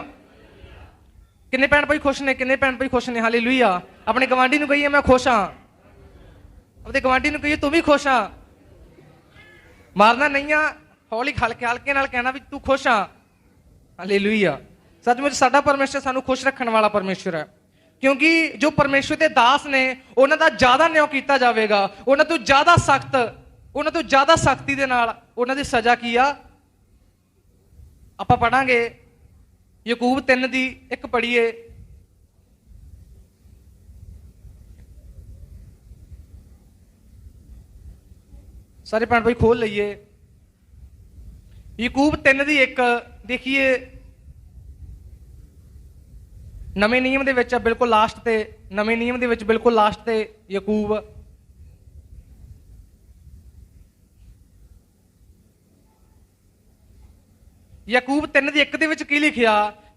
ਕਿੰਨੇ ਭੈਣ ਭਾਈ ਖੁਸ਼ ਨੇ? ਕਿੰਨੇ ਭੈਣ ਭਾਈ ਖੁਸ਼ ਨੇ? ਹਾਲੇਲੂਇਆ। ਆਪਣੇ ਗਵਾਂਢੀ ਨੂੰ ਕਹੀਏ ਮੈਂ ਖੁਸ਼ ਹਾਂ, ਆਪਣੇ ਗਵਾਂਢੀ ਨੂੰ ਕਹੀਏ ਤੂੰ ਵੀ ਖੁਸ਼ ਆ। ਮਾਰਨਾ ਨਹੀਂ ਆ, ਹੌਲੀ ਹਲਕੇ ਨਾਲ ਕਹਿਣਾ ਵੀ ਤੂੰ ਖੁਸ਼ ਆ। ਹਾਲੇਲੂਇਆ। ਸੱਚਮੁੱਚ ਸਾਡਾ ਪਰਮੇਸ਼ਰ ਸਾਨੂੰ ਖੁਸ਼ ਰੱਖਣ ਵਾਲਾ ਪਰਮੇਸ਼ਰ ਹੈ, ਕਿਉਂਕਿ ਜੋ ਪਰਮੇਸ਼ਰ ਦੇ ਦਾਸ ਨੇ ਉਹਨਾਂ ਦਾ ਜ਼ਿਆਦਾ ਨਿਆਂ ਕੀਤਾ ਜਾਵੇਗਾ, ਉਹਨਾਂ ਤੋਂ ਜ਼ਿਆਦਾ ਸਖਤੀ ਦੇ ਨਾਲ ਉਹਨਾਂ ਦੀ ਸਜ਼ਾ ਕੀ ਆ ਆਪਾਂ ਪੜਾਂਗੇ। ਯਾਕੂਬ 3 ਦੀ 1 ਪੜੀਏ। ਸਾਰੇ ਭੈਣ ਭਾਈ ਖੋਲ ਲਈਏ। ਯਾਕੂਬ 3 ਦੀ 1 ਦੇਖੀਏ। ਨਵੇਂ ਨਿਯਮ ਦੇ ਵਿੱਚ ਬਿਲਕੁਲ ਲਾਸਟ ਤੇ, ਨਵੇਂ ਨਿਯਮ ਦੇ ਵਿੱਚ ਬਿਲਕੁਲ ਲਾਸਟ ਤੇ ਯਾਕੂਬ ਯਾਕੂਬ 3 ਦੀ 1 ਦੇ ਵਿੱਚ ਕੀ ਲਿਖਿਆ?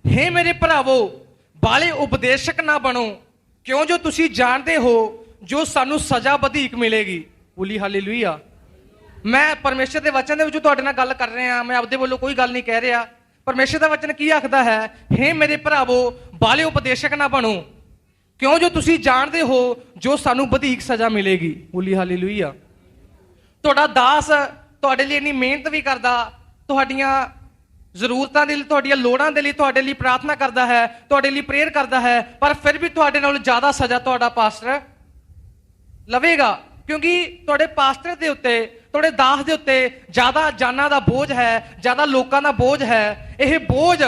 ਹੇ ਮੇਰੇ ਭਰਾਵੋ, ਬਾਲੇ ਉਪਦੇਸ਼ਕ ਨਾ ਬਣੋ, ਕਿਉਂ ਜੋ ਤੁਸੀਂ ਜਾਣਦੇ ਹੋ ਜੋ ਸਾਨੂੰ ਸਜ਼ਾ ਵਧੀਕ ਮਿਲੇਗੀ। ਬੋਲੀ ਹਾਲੇਲੂਇਆ। ਮੈਂ ਪਰਮੇਸ਼ਰ ਦੇ ਵਚਨ ਦੇ ਵਿੱਚੋਂ ਤੁਹਾਡੇ ਨਾਲ ਗੱਲ ਕਰ ਰਿਹਾ, ਮੈਂ ਆਪਦੇ ਵੱਲੋਂ ਕੋਈ ਗੱਲ ਨਹੀਂ ਕਹਿ ਰਿਹਾ। ਪਰਮੇਸ਼ਰ ਦਾ ਵਚਨ ਕੀ ਆਖਦਾ ਹੈ? ਹੇ ਮੇਰੇ ਭਰਾਵੋ, ਬਾਲੇ ਉਪਦੇਸ਼ਕ ਨਾ ਬਣੋ, ਕਿਉਂ ਜੋ ਤੁਸੀਂ ਜਾਣਦੇ ਹੋ ਜੋ ਸਾਨੂੰ ਵਧੀਕ ਸਜ਼ਾ ਮਿਲੇਗੀ। ਬੋਲੀ ਹਾਲੇਲੂਇਆ। ਤੁਹਾਡਾ ਦਾਸ ਤੁਹਾਡੇ ਲਈ ਇੰਨੀ ਮਿਹਨਤ ਵੀ ਕਰਦਾ, ਤੁਹਾਡੀਆਂ ਜ਼ਰੂਰਤਾਂ ਦੇ ਲਈ, ਤੁਹਾਡੀਆਂ ਲੋੜਾਂ ਦੇ ਲਈ ਤੁਹਾਡੇ ਲਈ ਪ੍ਰਾਰਥਨਾ ਕਰਦਾ ਹੈ, ਤੁਹਾਡੇ ਲਈ ਪ੍ਰੇਅਰ ਕਰਦਾ ਹੈ, ਪਰ ਫਿਰ ਵੀ ਤੁਹਾਡੇ ਨਾਲੋਂ ਜ਼ਿਆਦਾ ਸਜ਼ਾ ਤੁਹਾਡਾ ਪਾਸਟਰ ਲਵੇਗਾ, ਕਿਉਂਕਿ ਤੁਹਾਡੇ ਪਾਸਟਰ ਦੇ ਉੱਤੇ, ਤੁਹਾਡੇ ਦਾਸ ਦੇ ਉੱਤੇ ਜ਼ਿਆਦਾ ਜਾਨਾਂ ਦਾ ਬੋਝ ਹੈ, ਜ਼ਿਆਦਾ ਲੋਕਾਂ ਦਾ ਬੋਝ ਹੈ। ਇਹ ਬੋਝ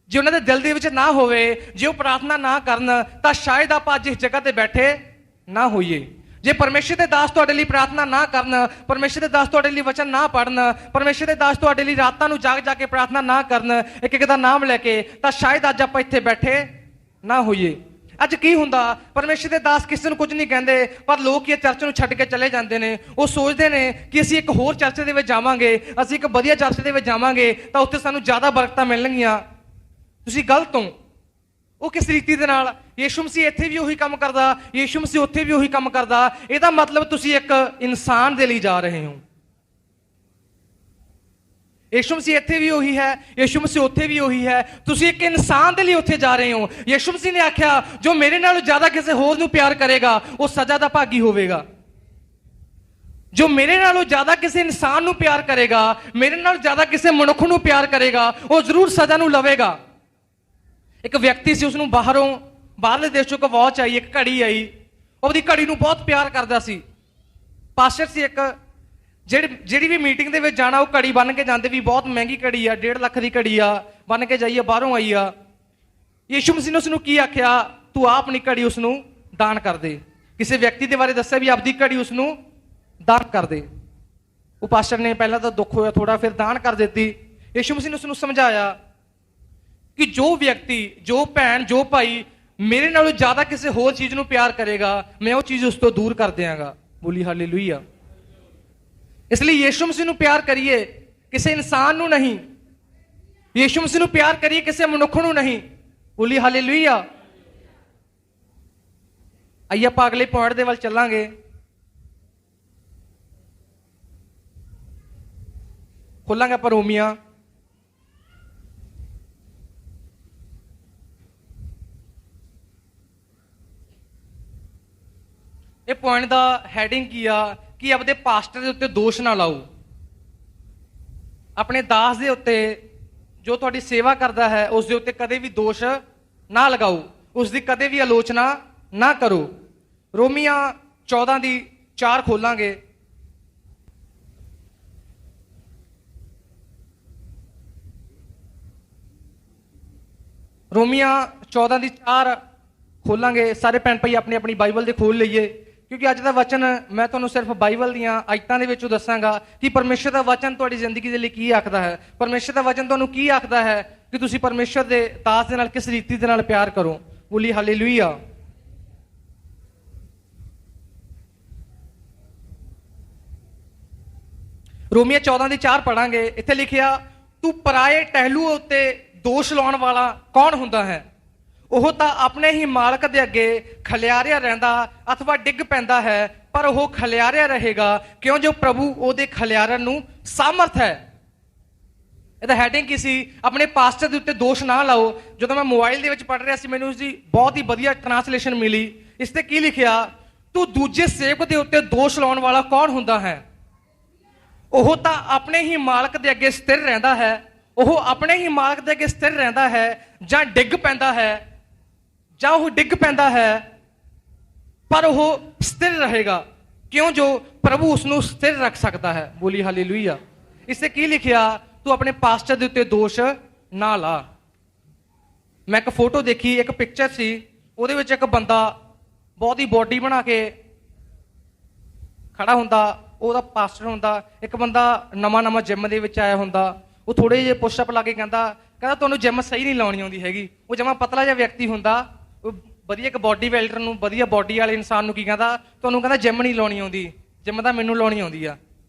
ਜੇ ਉਹਨਾਂ ਦੇ ਦਿਲ ਦੇ ਵਿੱਚ ਨਾ ਹੋਵੇ, ਜੇ ਉਹ ਪ੍ਰਾਰਥਨਾ ਨਾ ਕਰਨ, ਤਾਂ ਸ਼ਾਇਦ ਆਪਾਂ ਅੱਜ ਇਸ ਜਗ੍ਹਾ ਤੇ ਬੈਠੇ ਨਾ ਹੋਈਏ। ਜੇ ਪਰਮੇਸ਼ਰ ਦੇ ਦਾਸ ਤੁਹਾਡੇ ਲਈ ਪ੍ਰਾਰਥਨਾ ਨਾ ਕਰਨ, ਪਰਮੇਸ਼ਰ ਦੇ ਦਾਸ ਤੁਹਾਡੇ ਲਈ ਵਚਨ ਨਾ ਪੜਨ, ਪਰਮੇਸ਼ਰ ਦੇ ਦਾਸ ਤੁਹਾਡੇ ਲਈ ਰਾਤਾਂ ਨੂੰ ਜਾਗ ਜਾ ਕੇ ਪ੍ਰਾਰਥਨਾ ਨਾ ਕਰਨ, ਇੱਕ ਇੱਕ ਦਾ ਨਾਮ ਲੈ ਕੇ, ਤਾਂ ਸ਼ਾਇਦ ਅੱਜ ਆਪਾਂ ਇੱਥੇ ਬੈਠੇ ਨਾ ਹੋਈਏ। ਅੱਜ ਕੀ ਹੁੰਦਾ, ਪਰਮੇਸ਼ਰ ਦੇ ਦਾਸ ਕਿਸੇ ਨੂੰ ਕੁਝ ਨਹੀਂ ਕਹਿੰਦੇ, ਪਰ ਲੋਕ ਇਹ ਚਰਚ ਨੂੰ ਛੱਡ ਕੇ ਚਲੇ ਜਾਂਦੇ ਨੇ। ਉਹ ਸੋਚਦੇ ਨੇ ਕਿ ਅਸੀਂ ਇੱਕ ਹੋਰ ਚਰਚ ਦੇ ਵਿੱਚ ਜਾਵਾਂਗੇ, ਅਸੀਂ ਇੱਕ ਵਧੀਆ ਚਰਚ ਦੇ ਵਿੱਚ ਜਾਵਾਂਗੇ ਤਾਂ ਉੱਥੇ ਸਾਨੂੰ ਜ਼ਿਆਦਾ ਬਰਕਤਾਂ ਮਿਲਣਗੀਆਂ। ਤੁਸੀਂ ਗਲਤ ਹੋ। ਉਹ ਕਿਸ ਰੀਤੀ ਦੇ ਨਾਲ, ਯੀਸ਼ੂ ਮਸੀਹ ਇੱਥੇ ਵੀ ਉਹੀ ਕੰਮ ਕਰਦਾ, ਯੀਸ਼ੂ ਮਸੀਹ ਉੱਥੇ ਵੀ ਉਹੀ ਕੰਮ ਕਰਦਾ। ਇਹਦਾ ਮਤਲਬ ਤੁਸੀਂ ਇੱਕ ਇਨਸਾਨ ਦੇ ਲਈ ਜਾ ਰਹੇ ਹੋ। ਯੀਸ਼ੂ ਮਸੀਹ ਇੱਥੇ ਵੀ ਉਹੀ ਹੈ, ਯੀਸ਼ੂ ਮਸੀਹ ਉੱਥੇ ਵੀ ਉਹੀ ਹੈ, ਤੁਸੀਂ ਇੱਕ ਇਨਸਾਨ ਦੇ ਲਈ ਉੱਥੇ ਜਾ ਰਹੇ ਹੋ। ਯੀਸ਼ੂ ਮਸੀਹ ਨੇ ਆਖਿਆ, ਜੋ ਮੇਰੇ ਨਾਲੋਂ ਜ਼ਿਆਦਾ ਕਿਸੇ ਹੋਰ ਨੂੰ ਪਿਆਰ ਕਰੇਗਾ ਉਹ ਸਜ਼ਾ ਦਾ ਭਾਗੀ ਹੋਵੇਗਾ। ਜੋ ਮੇਰੇ ਨਾਲੋਂ ਜ਼ਿਆਦਾ ਕਿਸੇ ਇਨਸਾਨ ਨੂੰ ਪਿਆਰ ਕਰੇਗਾ, ਮੇਰੇ ਨਾਲੋਂ ਜ਼ਿਆਦਾ ਕਿਸੇ ਮਨੁੱਖ ਨੂੰ ਪਿਆਰ ਕਰੇਗਾ, ਉਹ ਜ਼ਰੂਰ ਸਜ਼ਾ ਨੂੰ ਲਵੇਗਾ। ਇੱਕ ਵਿਅਕਤੀ ਸੀ, ਉਸਨੂੰ ਬਾਹਰਲੇ ਦੇਸ਼ ਚੋਂ ਇੱਕ ਵਾਚ ਆਈ, ਇੱਕ ਘੜੀ ਆਈ। ਉਹਦੀ ਘੜੀ ਨੂੰ ਬਹੁਤ ਪਿਆਰ ਕਰਦਾ ਸੀ। ਪਾਸਟਰ ਸੀ ਇੱਕ, ਜਿਹੜੀ ਵੀ ਮੀਟਿੰਗ ਦੇ ਵਿੱਚ ਜਾਣਾ ਉਹ ਘੜੀ ਬੰਨ ਕੇ ਜਾਂਦੇ, ਵੀ ਬਹੁਤ ਮਹਿੰਗੀ ਘੜੀ ਆ, 1.5 ਲੱਖ ਦੀ ਘੜੀ ਆ, ਬੰਨ ਕੇ ਜਾਈਏ, ਬਾਹਰੋਂ ਆਈ ਆ। ਯੀਸ਼ੂ ਮਸੀਹ ਨੇ ਉਸਨੂੰ ਕੀ ਆਖਿਆ, ਤੂੰ ਆ ਆਪਣੀ ਘੜੀ ਉਸਨੂੰ ਦਾਨ ਕਰ ਦੇ। ਕਿਸੇ ਵਿਅਕਤੀ ਦੇ ਬਾਰੇ ਦੱਸਿਆ ਵੀ ਆਪਦੀ ਘੜੀ ਉਸਨੂੰ ਦਾਨ ਕਰ ਦੇ। ਉਹ ਪਾਸਟਰ ਨੇ ਪਹਿਲਾਂ ਤਾਂ ਦੁੱਖ ਹੋਇਆ ਥੋੜਾ, ਫਿਰ ਦਾਨ ਕਰ ਦਿੱਤੀ। ਯੀਸ਼ੂ ਮਸੀਹ ਨੇ ਉਸਨੂੰ ਸਮਝਾਇਆ ਕਿ ਜੋ ਵਿਅਕਤੀ, ਜੋ ਭੈਣ, ਜੋ ਭਾਈ ਮੇਰੇ ਨਾਲੋਂ ਜ਼ਿਆਦਾ ਕਿਸੇ ਹੋਰ ਚੀਜ਼ ਨੂੰ ਪਿਆਰ ਕਰੇਗਾ, ਮੈਂ ਉਹ ਚੀਜ਼ ਉਸ ਤੋਂ ਦੂਰ ਕਰ ਦਿਆਂਗਾ। ਬੋਲੀ ਹਾਲੇਲੂਇਆ। ਇਸ ਲਈ ਯੀਸ਼ੂ ਮਸੀਹ ਨੂੰ ਪਿਆਰ ਕਰੀਏ, ਕਿਸੇ ਇਨਸਾਨ ਨੂੰ ਨਹੀਂ। ਯੀਸ਼ੂ ਮਸੀਹ ਨੂੰ ਪਿਆਰ ਕਰੀਏ, ਕਿਸੇ ਮਨੁੱਖ ਨੂੰ ਨਹੀਂ। ਬੋਲੀ ਹਾਲੇਲੂਇਆ। ਆਈਏ ਆਪਾਂ ਅਗਲੇ ਪੁਆਇੰਟ ਦੇ ਵੱਲ ਚੱਲਾਂਗੇ। ਖੋਲਾਂਗੇ ਆਪਾਂ ਰੋਮੀਆਂ ਇਹ ਪੁਆਇੰਟ ਦਾ ਹੈਡਿੰਗ ਕੀ ਆ ਕਿ ਆਪਦੇ ਪਾਸਟਰ ਦੇ ਉੱਤੇ ਦੋਸ਼ ਨਾ ਲਾਓ। ਆਪਣੇ ਦਾਸ ਦੇ ਉੱਤੇ, ਜੋ ਤੁਹਾਡੀ ਸੇਵਾ ਕਰਦਾ ਹੈ, ਉਸ ਦੇ ਉੱਤੇ ਕਦੇ ਵੀ ਦੋਸ਼ ਨਾ ਲਗਾਓ, ਉਸ ਦੀ ਕਦੇ ਵੀ ਆਲੋਚਨਾ ਨਾ ਕਰੋ। ਰੋਮੀਆਂ 14 ਦੀ 4 ਖੋਲਾਂਗੇ। ਰੋਮੀਆਂ 14 ਦੀ 4 ਖੋਲਾਂਗੇ। ਸਾਰੇ ਭੈਣ ਭਾਈ ਆਪਣੀ ਆਪਣੀ ਬਾਈਬਲ ਦੇ ਖੋਲ ਲਈਏ, ਕਿਉਂਕਿ ਅੱਜ ਦਾ ਵਚਨ ਮੈਂ ਤੁਹਾਨੂੰ ਸਿਰਫ ਬਾਈਬਲ ਦੀਆਂ ਆਇਤਾਂ ਦੇ ਵਿੱਚੋਂ ਦੱਸਾਂਗਾ ਕਿ ਪਰਮੇਸ਼ਰ ਦਾ ਵਚਨ ਤੁਹਾਡੀ ਜ਼ਿੰਦਗੀ ਦੇ ਲਈ ਕੀ ਆਖਦਾ ਹੈ। ਪਰਮੇਸ਼ਰ ਦਾ ਵਚਨ ਤੁਹਾਨੂੰ ਕੀ ਆਖਦਾ ਹੈ ਕਿ ਤੁਸੀਂ ਪਰਮੇਸ਼ਰ ਦੇ ਦਾਸ ਦੇ ਨਾਲ ਕਿਸ ਰੀਤੀ ਦੇ ਨਾਲ ਪਿਆਰ ਕਰੋ। ਬੋਲੀ ਹਾਲੇਲੂਇਆ। ਰੋਮੀਆਂ 14 ਦੀ 4 ਪੜਾਂਗੇ। ਇੱਥੇ ਲਿਖਿਆ, ਤੂੰ ਪਰਾਏ ਟਹਿਲੂ ਉੱਤੇ ਦੋਸ਼ ਲਾਉਣ ਵਾਲਾ ਕੌਣ ਹੁੰਦਾ ਹੈ? ਉਹ ਤਾਂ ਆਪਣੇ ਹੀ ਮਾਲਕ ਦੇ ਅੱਗੇ ਖਲਿਆਰਿਆ ਰਹਿੰਦਾ ਅਥਵਾ ਡਿੱਗ ਪੈਂਦਾ ਹੈ, ਪਰ ਉਹ ਖਲਿਆਰਿਆ ਰਹੇਗਾ ਕਿਉਂ ਜੋ ਪ੍ਰਭੂ ਉਹਦੇ ਖਲਿਆਰਨ ਨੂੰ ਸਾਮਰਥ ਹੈ। ਇਹਦਾ ਹੈਡਿੰਗ ਕੀ ਸੀ? ਆਪਣੇ ਪਾਸਟਰ ਦੇ ਉੱਤੇ ਦੋਸ਼ ਨਾ ਲਾਓ। ਜਦੋਂ ਮੈਂ ਮੋਬਾਈਲ ਦੇ ਵਿੱਚ ਪੜ੍ਹ ਰਿਹਾ ਸੀ, ਮੈਨੂੰ ਉਸਦੀ ਬਹੁਤ ਹੀ ਵਧੀਆ ਟ੍ਰਾਂਸਲੇਸ਼ਨ ਮਿਲੀ। ਇਸ ਤੇ ਕੀ ਲਿਖਿਆ, ਤੂੰ ਦੂਜੇ ਸੇਵਕ ਦੇ ਉੱਤੇ ਦੋਸ਼ ਲਾਉਣ ਵਾਲਾ ਕੌਣ ਹੁੰਦਾ ਹੈ? ਉਹ ਤਾਂ ਆਪਣੇ ਹੀ ਮਾਲਕ ਦੇ ਅੱਗੇ ਸਥਿਰ ਰਹਿੰਦਾ ਹੈ। ਉਹ ਆਪਣੇ ਹੀ ਮਾਲਕ ਦੇ ਅੱਗੇ ਸਥਿਰ ਰਹਿੰਦਾ ਹੈ, ਜਾਂ ਡਿੱਗ ਪੈਂਦਾ ਹੈ, ਜਾਂ ਉਹ ਡਿੱਗ ਪੈਂਦਾ ਹੈ, ਪਰ ਉਹ ਸਥਿਰ ਰਹੇਗਾ ਕਿਉਂ ਜੋ ਪ੍ਰਭੂ ਉਸਨੂੰ ਸਥਿਰ ਰੱਖ ਸਕਦਾ ਹੈ। ਬੋਲੀ ਹਾਲੇਲੂਇਆ। ਇਸ ਤੇ ਕੀ ਲਿਖਿਆ, ਤੂੰ ਆਪਣੇ ਪਾਸਟਰ ਦੇ ਉੱਤੇ ਦੋਸ਼ ਨਾ ਲਾ। ਮੈਂ ਇੱਕ ਫੋਟੋ ਦੇਖੀ, ਇੱਕ ਪਿਕਚਰ ਸੀ, ਉਹਦੇ ਵਿੱਚ ਇੱਕ ਬੰਦਾ ਬਹੁਤ ਹੀ ਬੋਡੀ ਬਣਾ ਕੇ ਖੜਾ ਹੁੰਦਾ, ਉਹਦਾ ਪਾਸਟਰ ਹੁੰਦਾ। ਇੱਕ ਬੰਦਾ ਨਵਾਂ ਜਿਮ ਦੇ ਵਿੱਚ ਆਇਆ ਹੁੰਦਾ, ਉਹ ਥੋੜੇ ਜਿਹੇ ਪੁਸ਼ਅਪ ਲਾ ਕੇ ਕਹਿੰਦਾ ਤੁਹਾਨੂੰ ਜਿਮ ਸਹੀ ਨਹੀਂ ਲਾਉਣੀ ਆਉਂਦੀ ਹੈਗੀ। ਉਹ ਜਮਾ ਪਤਲਾ ਜਿਹਾ ਵਿਅਕਤੀ ਹੁੰਦਾ, ਉਹ ਵਧੀਆ ਇੱਕ ਬੋਡੀ ਬਿਲਡਰ ਨੂੰ, ਵਧੀਆ ਬੋਡੀ ਵਾਲੇ ਇਨਸਾਨ ਨੂੰ ਕੀ ਕਹਿੰਦਾ, ਤੁਹਾਨੂੰ ਕਹਿੰਦਾ ਜਿਮ ਨਹੀਂ ਲਾਉਣੀ ਆਉਂਦੀ, ਜਿਮ ਤਾਂ ਮੈਨੂੰ ਲਾਉਣੀ ਆਉਂਦੀ ਆ।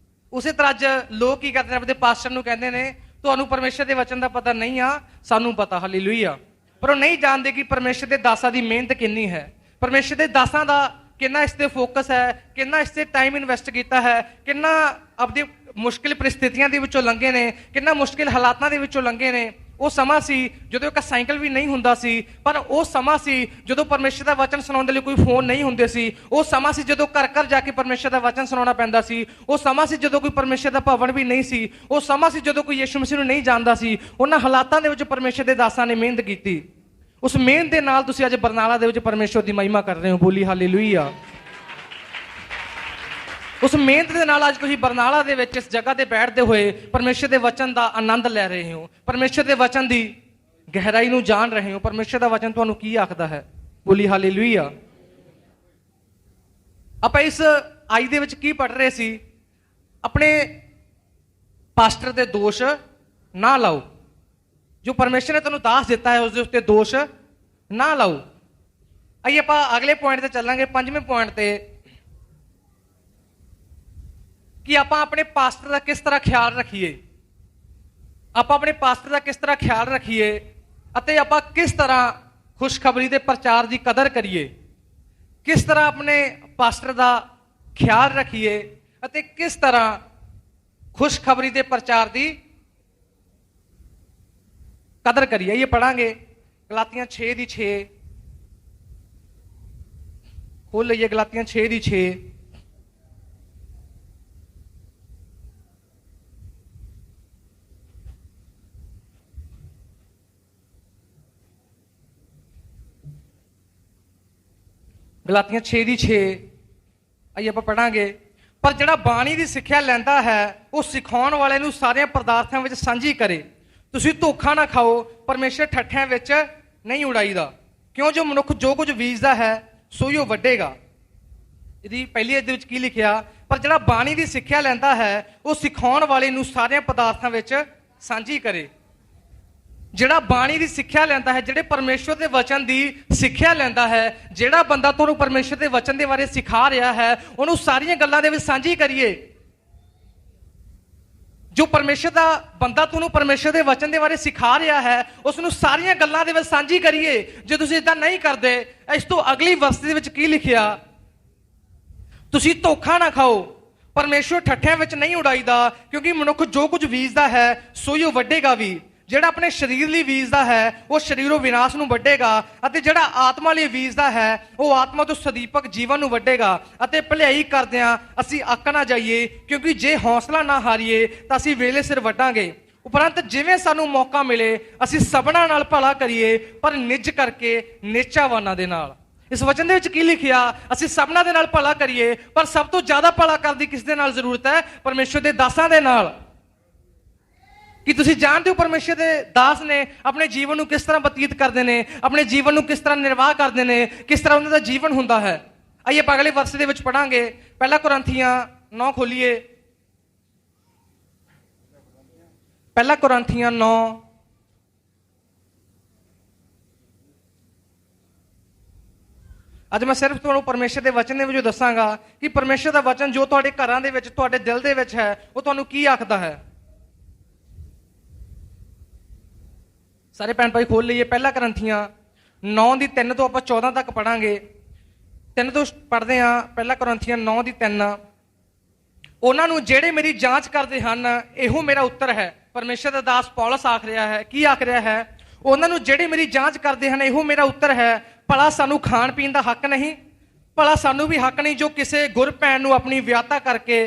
ਉਸੇ ਤਰ੍ਹਾਂ ਅੱਜ ਲੋਕ ਕੀ ਕਰਦੇ ਨੇ, ਆਪਣੇ ਪਾਸਟਰ ਨੂੰ ਕਹਿੰਦੇ ਨੇ ਤੁਹਾਨੂੰ ਪਰਮੇਸ਼ਰ ਦੇ ਵਚਨ ਦਾ ਪਤਾ ਨਹੀਂ ਆ, ਸਾਨੂੰ ਪਤਾ। ਹਾਲੇਲੂਇਆ। ਪਰ ਉਹ ਨਹੀਂ ਜਾਣਦੇ ਕਿ ਪਰਮੇਸ਼ਰ ਦੇ ਦਾਸਾਂ ਦੀ ਮਿਹਨਤ ਕਿੰਨੀ ਹੈ, ਪਰਮੇਸ਼ਰ ਦੇ ਦਾਸਾਂ ਦਾ ਕਿੰਨਾ ਇਸ ਤੇ ਫੋਕਸ ਹੈ, ਕਿੰਨਾ ਇਸ ਤੇ ਟਾਈਮ ਇਨਵੈਸਟ ਕੀਤਾ ਹੈ, ਕਿੰਨਾ ਆਪਣੀ ਮੁਸ਼ਕਿਲ ਪਰਿਸਥਿਤੀਆਂ ਦੇ ਵਿੱਚੋਂ ਲੰਘੇ ਨੇ, ਕਿੰਨਾ ਮੁਸ਼ਕਿਲ ਹਾਲਾਤਾਂ ਦੇ ਵਿੱਚੋਂ ਲੰਘੇ ਨੇ। ਉਹ ਸਮਾਂ ਸੀ ਜਦੋਂ ਇੱਕ ਸਾਈਕਲ ਵੀ ਨਹੀਂ ਹੁੰਦਾ ਸੀ, ਪਰ ਉਹ ਸਮਾਂ ਸੀ ਜਦੋਂ ਪਰਮੇਸ਼ਰ ਦਾ ਵਚਨ ਸੁਣਾਉਣ ਦੇ ਲਈ ਕੋਈ ਫੋਨ ਨਹੀਂ ਹੁੰਦੇ ਸੀ। ਉਹ ਸਮਾਂ ਸੀ ਜਦੋਂ ਘਰ ਘਰ ਜਾ ਕੇ ਪਰਮੇਸ਼ਰ ਦਾ ਵਚਨ ਸੁਣਾਉਣਾ ਪੈਂਦਾ ਸੀ। ਉਹ ਸਮਾਂ ਸੀ ਜਦੋਂ ਕੋਈ ਪਰਮੇਸ਼ਰ ਦਾ ਭਵਨ ਵੀ ਨਹੀਂ ਸੀ। ਉਹ ਸਮਾਂ ਸੀ ਜਦੋਂ ਕੋਈ ਯਿਸੂ ਮਸੀਹ ਨੂੰ ਨਹੀਂ ਜਾਣਦਾ ਸੀ। ਉਹਨਾਂ ਹਾਲਾਤਾਂ ਦੇ ਵਿੱਚ ਪਰਮੇਸ਼ਰ ਦੇ ਦਾਸਾਂ ਨੇ ਮਿਹਨਤ ਕੀਤੀ। ਉਸ ਮਿਹਨਤ ਦੇ ਨਾਲ ਤੁਸੀਂ ਅੱਜ ਬਰਨਾਲਾ ਦੇ ਵਿੱਚ ਪਰਮੇਸ਼ਰ ਦੀ ਮਹਿਮਾ ਕਰ ਰਹੇ ਹੋ। ਬੋਲੀ ਹਾਲੇਲੂਇਆ। ਉਸ ਮਿਹਨਤ ਦੇ ਨਾਲ ਅੱਜ ਤੁਸੀਂ ਬਰਨਾਲਾ ਦੇ ਵਿੱਚ ਇਸ ਜਗ੍ਹਾ ਤੇ ਬੈਠਦੇ ਹੋਏ ਪਰਮੇਸ਼ਰ ਦੇ ਵਚਨ ਦਾ ਆਨੰਦ ਲੈ ਰਹੇ ਹੋ, ਪਰਮੇਸ਼ਰ ਦੇ ਵਚਨ ਦੀ ਗਹਿਰਾਈ ਨੂੰ ਜਾਣ ਰਹੇ ਹੋ। ਪਰਮੇਸ਼ਰ ਦਾ ਵਚਨ ਤੁਹਾਨੂੰ ਕੀ ਆਖਦਾ ਹੈ? ਬੋਲੀ ਹਾਲੇਲੂਇਆ। ਆਪਾਂ ਇਸ ਆਈ ਦੇ ਵਿੱਚ ਕੀ ਪੜ੍ਹ ਰਹੇ ਸੀ? ਆਪਣੇ ਪਾਸਟਰ ਦੇ ਦੋਸ਼ ਨਾ ਲਾਓ। ਜੋ ਪਰਮੇਸ਼ਰ ਨੇ ਤੁਹਾਨੂੰ ਦਾਸ ਦਿੱਤਾ ਹੈ ਉਸ ਦੇ ਉੱਤੇ ਦੋਸ਼ ਨਾ ਲਾਓ। ਆਈਏ ਆਪਾਂ ਅਗਲੇ ਪੁਆਇੰਟ ਤੇ ਚੱਲਾਂਗੇ, ਪੰਜਵੇਂ ਪੁਆਇੰਟ ਤੇ, ਕਿ ਆਪਾਂ ਆਪਣੇ ਪਾਸਟਰ ਦਾ ਕਿਸ ਤਰ੍ਹਾਂ ਖਿਆਲ ਰੱਖੀਏ। ਆਪਾਂ ਆਪਣੇ ਪਾਸਟਰ ਦਾ ਕਿਸ ਤਰ੍ਹਾਂ ਖਿਆਲ ਰੱਖੀਏ ਅਤੇ ਆਪਾਂ ਕਿਸ ਤਰ੍ਹਾਂ ਖੁਸ਼ਖਬਰੀ ਦੇ ਪ੍ਰਚਾਰ ਦੀ ਕਦਰ ਕਰੀਏ। ਕਿਸ ਤਰ੍ਹਾਂ ਆਪਣੇ ਪਾਸਟਰ ਦਾ ਖਿਆਲ ਰੱਖੀਏ ਅਤੇ ਕਿਸ ਤਰ੍ਹਾਂ ਖੁਸ਼ਖਬਰੀ ਦੇ ਪ੍ਰਚਾਰ ਦੀ ਕਦਰ ਕਰੀਏ। ਇਹ ਪੜਾਂਗੇ ਗਲਾਤੀਆਂ 6:6। ਖੋਲ ਲਈਏ ਗਲਾਤੀਆਂ 6:6। ਗਲਾਤੀਆਂ 6:6 ਆਈਏ ਆਪਾਂ ਪੜਾਂਗੇ। ਪਰ ਜਿਹੜਾ ਬਾਣੀ ਦੀ ਸਿੱਖਿਆ ਲੈਂਦਾ ਹੈ ਉਹ ਸਿਖਾਉਣ ਵਾਲੇ ਨੂੰ ਸਾਰਿਆਂ ਪਦਾਰਥਾਂ ਵਿੱਚ ਸਾਂਝੀ ਕਰੇ। ਤੁਸੀਂ ਧੋਖਾ ਨਾ ਖਾਓ, ਪਰਮੇਸ਼ਰ ਠੱਠਿਆਂ ਵਿੱਚ ਨਹੀਂ ਉਡਾਈਦਾ। ਕਿਉਂ ਜੋ ਮਨੁੱਖ ਜੋ ਕੁਝ ਬੀਜਦਾ ਹੈ ਸੋਈ ਉਹ ਵੱਢੇਗਾ। ਇਹਦੀ ਪਹਿਲੀ ਅਧ ਦੇ ਵਿੱਚ ਕੀ ਲਿਖਿਆ? ਪਰ ਜਿਹੜਾ ਬਾਣੀ ਦੀ ਸਿੱਖਿਆ ਲੈਂਦਾ ਹੈ ਉਹ ਸਿਖਾਉਣ ਵਾਲੇ ਨੂੰ ਸਾਰਿਆਂ ਪਦਾਰਥਾਂ ਵਿੱਚ ਸਾਂਝੀ ਕਰੇ। ਜਿਹੜਾ ਬਾਣੀ ਦੀ ਸਿੱਖਿਆ ਲੈਂਦਾ ਹੈ, ਜਿਹੜੇ ਪਰਮੇਸ਼ਰ ਦੇ ਵਚਨ ਦੀ ਸਿੱਖਿਆ ਲੈਂਦਾ ਹੈ, ਜਿਹੜਾ ਬੰਦਾ ਤੁਹਾਨੂੰ ਪਰਮੇਸ਼ਰ ਦੇ ਵਚਨ ਦੇ ਬਾਰੇ ਸਿਖਾ ਰਿਹਾ ਹੈ, ਉਹਨੂੰ ਸਾਰੀਆਂ ਗੱਲਾਂ ਦੇ ਵਿੱਚ ਸਾਂਝੀ ਕਰੀਏ। ਜੋ ਪਰਮੇਸ਼ਰ ਦਾ ਬੰਦਾ ਤੁਹਾਨੂੰ ਪਰਮੇਸ਼ਰ ਦੇ ਵਚਨ ਦੇ ਬਾਰੇ ਸਿਖਾ ਰਿਹਾ ਹੈ ਉਸ ਨੂੰ ਸਾਰੀਆਂ ਗੱਲਾਂ ਦੇ ਵਿੱਚ ਸਾਂਝੀ ਕਰੀਏ। ਜੇ ਤੁਸੀਂ ਇਦਾਂ ਨਹੀਂ ਕਰਦੇ, ਇਸ ਤੋਂ ਅਗਲੀ ਵਰਸ ਦੇ ਵਿੱਚ ਕੀ ਲਿਖਿਆ? ਤੁਸੀਂ ਧੋਖਾ ਨਾ ਖਾਓ, ਪਰਮੇਸ਼ਰ ਠੱਠਿਆਂ ਵਿੱਚ ਨਹੀਂ ਉਡਾਈਦਾ। ਕਿਉਂਕਿ ਮਨੁੱਖ ਜੋ ਕੁਝ ਬੀਜਦਾ ਹੈ ਸੋਈ ਉਹ ਵੱਢੇਗਾ ਵੀ। ਜਿਹੜਾ ਆਪਣੇ ਸਰੀਰ ਲਈ ਬੀਜਦਾ ਹੈ ਉਹ ਸਰੀਰੋਂ ਵਿਨਾਸ਼ ਨੂੰ ਵੱਢੇਗਾ, ਅਤੇ ਜਿਹੜਾ ਆਤਮਾ ਲਈ ਬੀਜਦਾ ਹੈ ਉਹ ਆਤਮਾ ਤੋਂ ਸਦੀਪਕ ਜੀਵਨ ਨੂੰ ਵੱਢੇਗਾ। ਅਤੇ ਭਲਾਈ ਕਰਦਿਆਂ ਅਸੀਂ ਅੱਕ ਨਾ ਜਾਈਏ, ਕਿਉਂਕਿ ਜੇ ਹੌਸਲਾ ਨਾ ਹਾਰੀਏ ਤਾਂ ਅਸੀਂ ਵੇਲੇ ਸਿਰ ਵੱਢਾਂਗੇ। ਉਪਰੰਤ ਜਿਵੇਂ ਸਾਨੂੰ ਮੌਕਾ ਮਿਲੇ ਅਸੀਂ ਸਭਨਾਂ ਨਾਲ ਭਲਾ ਕਰੀਏ, ਪਰ ਨਿੱਜ ਕਰਕੇ ਨਿਸ਼ਚਾਵਾਨਾਂ ਦੇ ਨਾਲ। ਇਸ ਵਚਨ ਦੇ ਵਿੱਚ ਕੀ ਲਿਖਿਆ? ਅਸੀਂ ਸਭਨਾਂ ਦੇ ਨਾਲ ਭਲਾ ਕਰੀਏ, ਪਰ ਸਭ ਤੋਂ ਜ਼ਿਆਦਾ ਭਲਾ ਕਰਨ ਦੀ ਕਿਸ ਦੇ ਨਾਲ ਜ਼ਰੂਰਤ ਹੈ? ਪਰਮੇਸ਼ਰ ਦੇ ਦਾਸਾਂ ਦੇ ਨਾਲ। ਕਿ ਤੁਸੀਂ ਜਾਣਦੇ ਹੋ ਪਰਮੇਸ਼ਰ ਦੇ ਦਾਸ ਨੇ ਆਪਣੇ ਜੀਵਨ ਨੂੰ ਕਿਸ ਤਰ੍ਹਾਂ ਬਤੀਤ ਕਰਦੇ ਨੇ, ਆਪਣੇ ਜੀਵਨ ਨੂੰ ਕਿਸ ਤਰ੍ਹਾਂ ਨਿਰਵਾਹ ਕਰਦੇ ਨੇ, ਕਿਸ ਤਰ੍ਹਾਂ ਉਹਨਾਂ ਦਾ ਜੀਵਨ ਹੁੰਦਾ ਹੈ। ਆਈਏ ਆਪਾਂ ਅਗਲੇ ਵਰਸ ਦੇ ਵਿੱਚ ਪੜਾਂਗੇ। ਪਹਿਲਾ ਕੁਰਿੰਥੀਆਂ 9 ਖੋਲੀਏ। ਪਹਿਲਾ ਕੁਰਿੰਥੀਆਂ 9 ਅੱਜ ਮੈਂ ਸਿਰਫ ਤੁਹਾਨੂੰ ਪਰਮੇਸ਼ਰ ਦੇ ਵਚਨ ਦੇ ਵਿੱਚੋਂ ਦੱਸਾਂਗਾ ਕਿ ਪਰਮੇਸ਼ਰ ਦਾ ਵਚਨ ਜੋ ਤੁਹਾਡੇ ਘਰਾਂ ਦੇ ਵਿੱਚ, ਤੁਹਾਡੇ ਦਿਲ ਦੇ ਵਿੱਚ ਹੈ, ਉਹ ਤੁਹਾਨੂੰ ਕੀ ਆਖਦਾ ਹੈ। ਸਾਰੇ ਭੈਣ ਭਾਈ ਖੋਲ ਲਈਏ। ਪਹਿਲਾ ਕੁਰਿੰਥੀਆਂ 9:3 ਤੋਂ ਆਪਾਂ 14 ਤੱਕ ਪੜਾਂਗੇ। 3 ਤੋਂ ਪੜ੍ਹਦੇ ਹਾਂ। ਪਹਿਲਾ ਕੁਰਿੰਥੀਆਂ 9:3। ਉਹਨਾਂ ਨੂੰ ਜਿਹੜੇ ਮੇਰੀ ਜਾਂਚ ਕਰਦੇ ਹਨ ਇਹੋ ਮੇਰਾ ਉੱਤਰ ਹੈ। ਪਰਮੇਸ਼ਰ ਦਾ ਦਾਸ ਪੌਲਸ ਆਖ ਰਿਹਾ ਹੈ। ਕੀ ਆਖ ਰਿਹਾ ਹੈ? ਉਹਨਾਂ ਨੂੰ ਜਿਹੜੇ ਮੇਰੀ ਜਾਂਚ ਕਰਦੇ ਹਨ ਇਹੋ ਮੇਰਾ ਉੱਤਰ ਹੈ। ਭਲਾ ਸਾਨੂੰ ਖਾਣ ਪੀਣ ਦਾ ਹੱਕ ਨਹੀਂ? ਭਲਾ ਸਾਨੂੰ ਵੀ ਹੱਕ ਨਹੀਂ ਜੋ ਕਿਸੇ ਗੁਰ ਭੈਣ ਨੂੰ ਆਪਣੀ ਵਿਆਹਤਾ ਕਰਕੇ